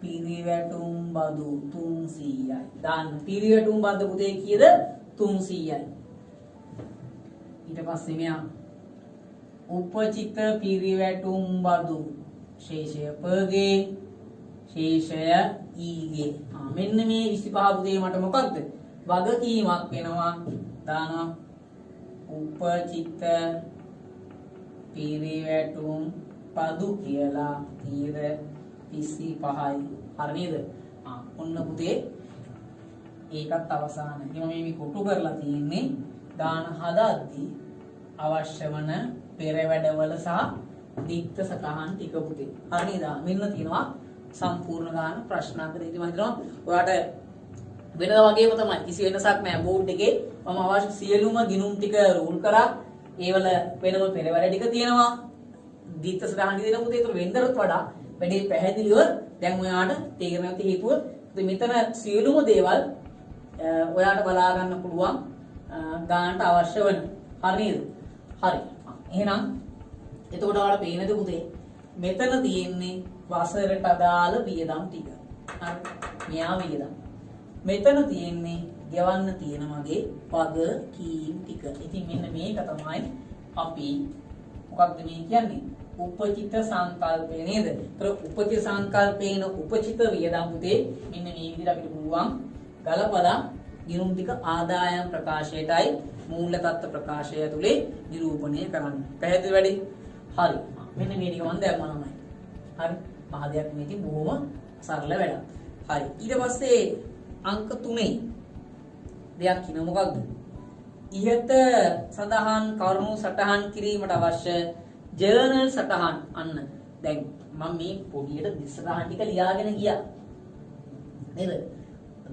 පිරිවැටුම් බදු 300යි. දාන්න පිරිවැටුම් බද්ද පුතේ කීයද? 300යි. ඊට පස්සේ මෙයා උපචිත පිරිවැටුම් බදු ශේෂය පගේ ශේෂය ඊගේ. මෙන්න මේ 25 පුතේ මට මොකක්ද? වගකීමක් වෙනවා. දානවා උපචිත පිරිවැටුම් පදු කියලා කීයද? 25යි. හරි නේද? ඔන්න පුතේ ඒකත් අවසානයි. ඉතින් මම මේ කොටු කරලා තියෙන්නේ දාන හදද්දී අවශ්‍ය වන පෙරවැඩවල සහ දික්ත සටහන් ටික පුතේ. හරි නේද? මෙන්න තියෙනවා සම්පූර්ණ ගාන ප්‍රශ්නාන්තර. ඉතින් මම හිතනවා ඔයාලට වෙනදා වගේම තමයි කිසි වෙනසක් නැහැ. බෝඩ් එකේ මම අවශ්‍ය සියලුම ගිණුම් ටික රූල් කරා. ඒවල වෙනම පෙරවැඩ ටික තියෙනවා. දික්ත සටහන් දෙන පුතේ. ඒක වෙන්දරට වඩා වැඩි පැහැදිලිව දැන් ඔයාලට තේරෙන නැති හේතුව මෙතන සියලුම දේවල් ඔයාලට බලා ගන්න පුළුවන් ගානට අවශ්‍ය වෙන. හරි නේද? හරි. එහෙනම් එතකොට ඔයාලට පේනද පුතේ? මෙතන තියෙන්නේ වසරට අදාළ වියදම් ටික. හරි. මෙයා වියදම්. මෙතන තියෙන්නේ ගෙවන්න තියෙන මගේ වගකීම් ටික. ඉතින් මෙන්න මේක තමයි අපි මොකක්ද මේ කියන්නේ? උපචිත සංකල්පය නේද? ඒතර උපචිත සංකල්පේන උපචිත වියදම් පුතේ මෙන්න මේ විදිහට අපිට පුළුවන් ගලපලා ගිණුම් ටික ආදායම් ප්‍රකාශයටයි මූල්‍ය තත්ත්ව ප්‍රකාශය ඇතුලේ නිරූපණය කරන්න. පැහැදිලි වැඩි? හරි. මෙන්න මේ ටික මම දැම්මා නමයි. හරි. මහ දෙයක් නෙමෙයි. ඉතින් බොහොම සරල වැඩක්. හරි. ඊට පස්සේ අංක 3 දෙයක් කියන මොකක්ද? ඉහත සඳහන් කරුණු සටහන් කිරීමට අවශ්‍ය ජර්නල් සටහන් අන්න. දැන් මම මේ පොඩියට දිස්සටහන් ටික ලියාගෙන ගියා. නේද?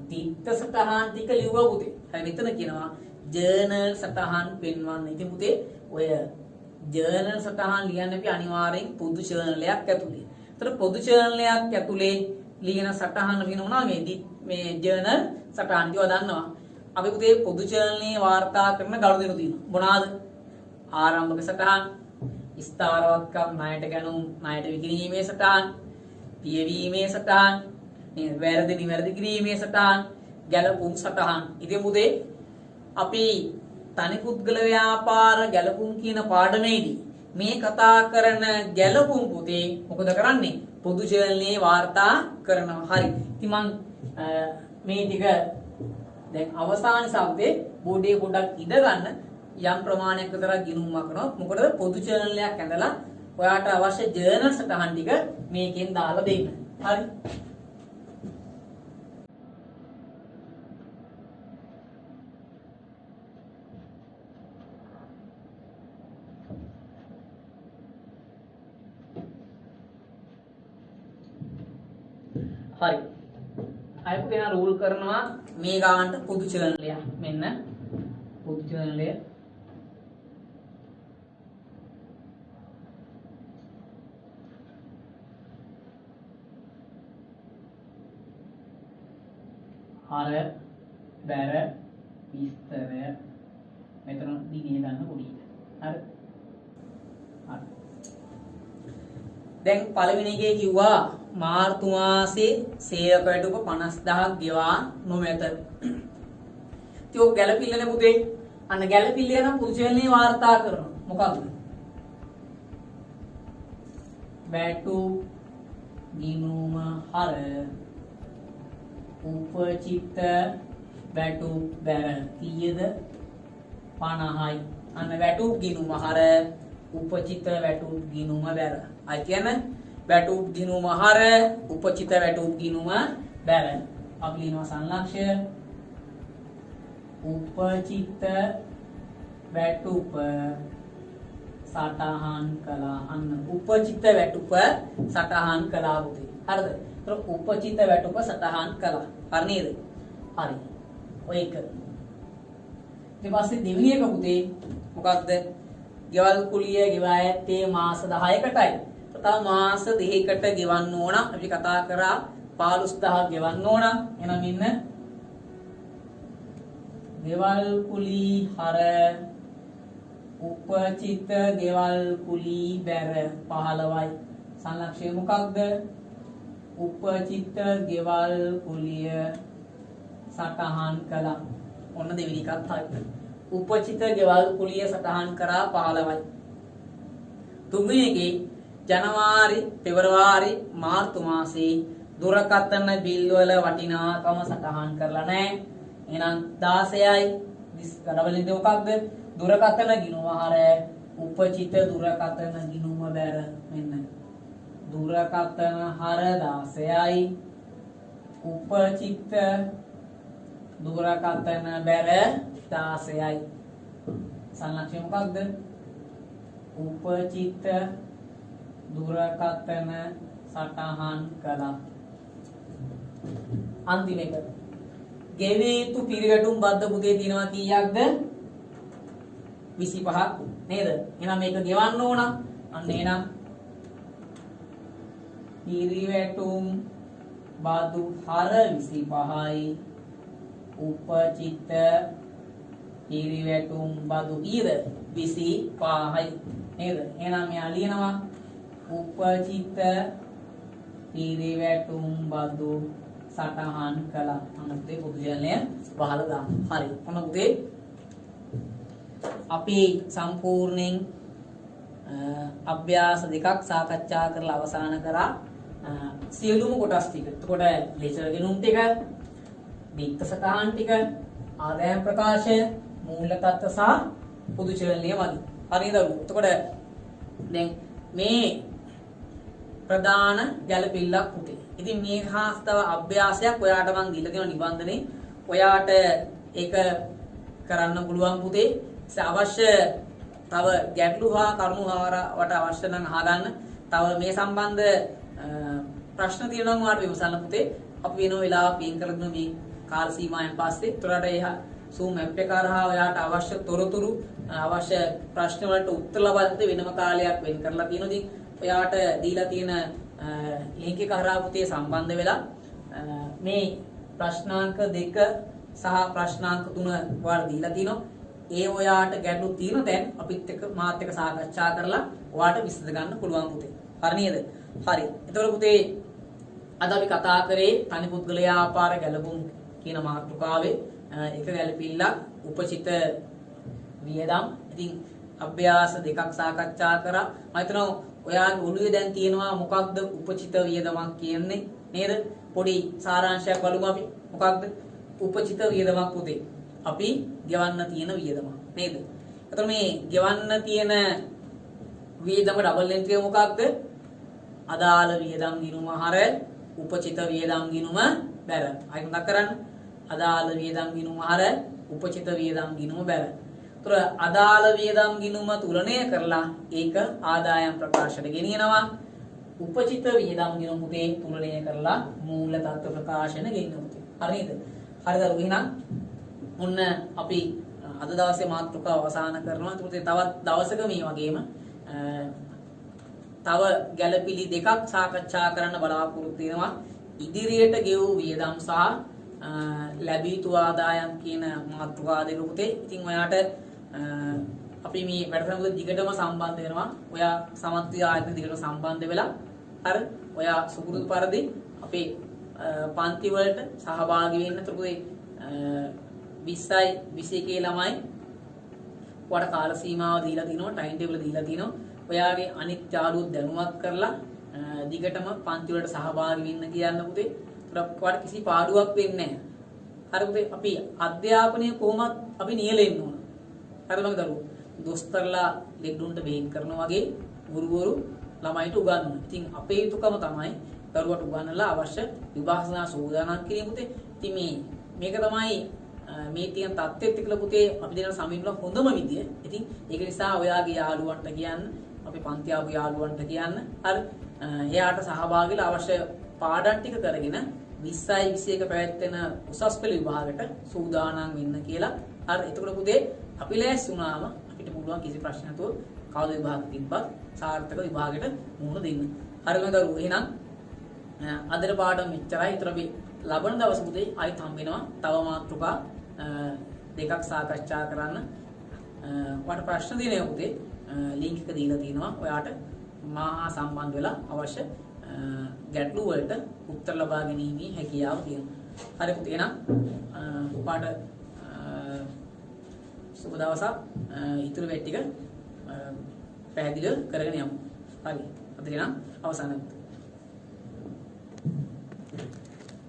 දිත්ත සටහන් ටික ලිව්වා පුතේ. හරි මෙතන කියනවා ජර්නල් සටහන් පෙන්වන්න. ඉතින් පුතේ ඔය ජර්නල් සටහන් ලියන්න අපි අනිවාර්යෙන් පොදු ජර්නල් එකක් ඇතුලේ. ඒතර පොදු ජර්නල් එකක් ඇතුලේ ලියන සටහන වෙනවා මේ ජර්නල් සටහන් ටික දන්නවා. අපි පුතේ පොදු ජර්නල්නේ වාර්තා කරන ගනුදෙනු තියෙනවා. මොනවාද? ආරම්භක සටහන්, ස්ථාරවත්කම්, ණයට ගැනුම්, ණයට විකිණීමේ සටහන්, පියවීමේ සටහන්, වැරදි නිවැරදි කිරීමේ සටහන්, ගැලපුම් සටහන්. ඉතින් පුතේ අපි තනි පුද්ගල ව්‍යාපාර ගැලපුම් කියන පාඩමේදී මේ කතා කරන ගැලපුම් පුතේ මොකද කරන්නේ? පොදු ජර්නල්නේ වාර්තා කරනවා. හරි. ඉතින් මම මේ ටික දැන් අවසාන શબ્දේ බෝඩේ පොඩක් ඉඳ ගන්න යම් ප්‍රමාණයක් විතර ගිණුම් කරනවා. මොකද පොදු ජර්නල් එකක් ඇඳලා ඔයාට අවශ්‍ය ජර්නල් සටහන් ටික මේකෙන් දාලා දෙන්න. හරි. හරි. අය පුතේ නා රූල් කරනවා මේ ගානට පොදු ජර්නල් එක. මෙන්න පොදු ජර්නල් එක. හර බැර විස්තර මෙතන දිනේ ගන්න පොඩියට. හරි. හරි. දැන් පළවෙනි එකේ කිව්වා මාර්තු මාසේ සේවක වැටුප 50000ක් ගෙවා නොමැත. ඉතින් ඔය ගැළපිල්ලනේ පුතේ. අන්න ගැළපිල්ල නම් පොදු ජර්නල්නේ වාර්තා කරනවා. මොකක්ද? වැටුප් ගිණුම හර උපචිත වැටුප් බැර කීයද? 50යි. අන්න වැටුප් ගිණුම හර උපචිත වැටුප් ගිණුම බැර. අය කියන්නේ වැටුප් ගිණුම හර උපචිත වැටුප් ගිණුම බැර. අපි ලියනවා සංලක්ෂය උපචිත වැටුප සටහන් කළා. අන්න උපචිත වැටුප සටහන් කළා පුතේ. හරිද? ඒතර උපචිත වැටුප සටහන් කළා. හරි නේද? හරි. ඔය එක. ඊට පස්සේ දෙවෙනි එක පුතේ මොකක්ද? ගෙවල් කුලිය ගෙවා ඇත්තේ මාස 10කටයි. තව මාස 2කට ගෙවන්න ඕන. අපි කතා කරා 15000 ගෙවන්න ඕන. එහෙනම් ඉන්න ගෙවල් කුලී හර උපචිත ගෙවල් කුලී බැර 15යි. සංලක්ෂය මොකක්ද? උපචිත ගෙවල් කුලිය සටහන් කළා. ඔන්න දෙවෙනි එකත් හරියට. උපචිත ගෙවල් කුලිය සටහන් කරා 15යි. තුන්වෙනි එකේ ජනවාරි, පෙබරවාරි, මාර්තු මාසේ දුරකථන බිල් වල වටිනාකම සටහන් කරලා නැහැ. එහෙනම් 16යි. ගඩවලින්ද මොකක්ද? දුරකථන ගිණුම හර උපචිත දුරකථන ගිණුම බැර. මෙන්න දුරකථන හර 16යි. උපචිත දුරකථන බැර 16යි. සංලක්ෂය මොකක්ද? උපචිත දුරකථන සටහන් කළා. අන්තිම එක. ගෙවිය යුතු පිරිවැටුම් බද්ද පුතේ තියෙනවා කීයක්ද? 25ක් නේද? එහෙනම් මේක ගෙවන්න ඕන. අන්න එහෙනම් පිරිවැටුම් බදු හර 25යි. උපචිත පිරිවැටුම් බදු ඊද 25යි නේද? එහෙනම් මෙයා ලියනවා උපචිත පිරිවැටුම් බදු සටහන් කළා. අන්න පුතේ පොදු ජර්නලය වහලා දාන්න. හරි. ඔන්න පුතේ අපි සම්පූර්ණයෙන් අභ්‍යාස දෙකක් සාකච්ඡා කරලා අවසන් කරා. සියලුම කොටස් ටික. එතකොට ලේසර් ගෙනුම් ටික, දීප්ත සටහන් ටික, ආදායම් ප්‍රකාශය, මූල්‍ය තත්ත්ව සහ පොදු ජර්නලය වගේ. හරිද? එතකොට දැන් මේ ප්‍රධාන ගැළපෙල්ලක් පුතේ. ඉතින් මේ හා තව අභ්‍යාසයක් ඔයාට මම දීලා තියෙන නිබන්ධනේ. ඔයාට ඒක කරන්න පුළුවන් පුතේ. අවශ්‍ය තව ගැටලු හා කරුණු වට අවශ්‍ය නම් අහගන්න. තව මේ සම්බන්ධ ප්‍රශ්න තියෙනවා නම් ඔයාට විමසන්න පුතේ. අපි වෙන වෙලාවක වෙන් කරගෙන මේ කාල සීමාවෙන් පස්සේ උතරට ඒ Zoom app එක කරහා ඔයාට අවශ්‍ය තොරතුරු අවශ්‍ය ප්‍රශ්න වලට උත්තර ලබා දෙන්න වෙනම කාලයක් වෙන් කරලා තියෙනවා. ඉතින් ඔයාට දීලා තියෙන link එක කරා පුතේ සම්බන්ධ වෙලා මේ ප්‍රශ්නාංක 2 සහ ප්‍රශ්නාංක 3 ඔයාලා දීලා තිනවා. ඒ ඔයාට ගැටලු තියෙන දැන් අපිත් එක්ක මාත් එක්ක සාකච්ඡා කරලා ඔයාට විසඳ ගන්න පුළුවන් පුතේ. හරි නේද? හරි. එතකොට පුතේ අද අපි කතා කරේ තනි පුද්ගල ව්‍යාපාර ගැලපුම් කියන මාතෘකාවේ එක ගැලපිල්ලක් උපචිත වියදම්. ඉතින් අභ්‍යාස දෙකක් සාකච්ඡා කරා. මම හිතනවා ඔයාගේ ඔළුවේ දැන් තියෙනවා මොකක්ද උපචිත වියදමක් කියන්නේ නේද? පොඩි සාරාංශයක් බලමු අපි. මොකක්ද උපචිත වියදමක් පුතේ? අපි ගෙවන්න තියෙන වියදමක් නේද? එතකොට මේ ගෙවන්න තියෙන වියදම ඩබල් එන්ට්‍රි එක මොකක්ද? අදාළ වියදම් ගිණුම හර උපචිත වියදම් ගිණුම බැර. අය මතක් කරන්න. අදාළ වියදම් ගිණුම හර උපචිත වියදම් ගිණුම බැර. ඒතර අදාළ වියදම් ගිණුම තුලණය කරලා ඒක ආදායම් ප්‍රකාශයට ගෙනියනවා. උපචිත වියදම් ගිණුම පුතේ තුලණය කරලා මූල තත්ත්ව ප්‍රකාශන ගෙනියනවා පුතේ. හරි නේද? හරිද? එහෙනම් ඔන්න අපි අද දවසේ මාතෘකාව අවසන් කරනවා. ඒකට තවත් දවසක මේ වගේම තව ගැළපිලි දෙකක් සාකච්ඡා කරන්න බලාපොරොත්තු වෙනවා. ඉදිරියට ගෙවූ වියදම් සහ ලැබී යුතු ආදායම් කියන මාතෘකා දෙක පුතේ. ඉතින් ඔයාට අපි මේ වැඩසටහන දිගටම සම්බන්ධ වෙනවා. ඔයා සමත්වි ආයතන දිගටම සම්බන්ධ වෙලා අර ඔයා සුපුරුදු පරිදි අපේ පන්ති වලට සහභාගී වෙන්න. ඒකට 20යි 21 ළමයි ඔයාට කාල සීමාව දීලා තිනවා, ටයිම් ටේබල් දීලා තිනවා. ඔයාගේ අනිත් යාළුවෝ දැනුවත් කරලා දිගටම පන්ති වලට සහභාගී වෙන්න කියන්න පුතේ. ඔයාට කිසි පාඩුවක් වෙන්නේ නැහැ. හරි පුතේ. අපි අධ්‍යාපනය කොහොමත් අපි නියැලෙන්න ඕන. හරි මගේ දරුවෝ. දොස්තරලා ලෙඩුන්ට බේන් කරනවා වගේ ගුරුවරු ළමයිට උගන්වනවා. ඉතින් අපේ යුතුකම තමයි දරුවට උගන්වලා අවශ්‍ය විභාසනා සූදානම් කිරීම පුතේ. ඉතින් මේක තමයි මේ තියෙන தත්ත්වෙත් එක්කලා පුතේ අපි දෙන සමීපල හොඳම විදිය. ඉතින් ඒක නිසා ඔයාගේ යාළුවන්ට කියන්න, අපි පන්ති ආපු යාළුවන්ට කියන්න. හරි. එයාට සහභාගීලා අවශ්‍ය පාඩම් ටික කරගෙන 20යි 21 පැවැත්වෙන උසස් පෙළ විභාගයට සූදානම් වෙන්න කියලා. හරි. එතකොට පුතේ අපි ලෑස්ති වුණාම අපිට පුළුවන් කිසි ප්‍රශ්න නැතුව කවද විභාග තිබ්බත් සාර්ථක විභාගයට මුහුණ දෙන්න. හරි මම දරුවෝ. එහෙනම් අදට පාඩම් මෙච්චරයි. ඊතර අපි ලබන දවස් පුතේ ආයෙත් හම්බ වෙනවා. තව මාතෘකා දෙකක් සාකච්ඡා කරන්න. ඔයාලට ප්‍රශ්න දිනේ පුතේ ලින්ක් එක දීලා තියෙනවා. ඔයාට මා සම්බන්ධ වෙලා අවශ්‍ය ගැටලු වලට උත්තර ලබා ගැනීමේ හැකියාව තියෙනවා. හරි පුතේ. එහෙනම් ඔයාලට සුබ දවසක්. ඊතුරු වෙට් ටික පැහැදිලිව කරගෙන යමු. හරි. අද නම් අවසන්.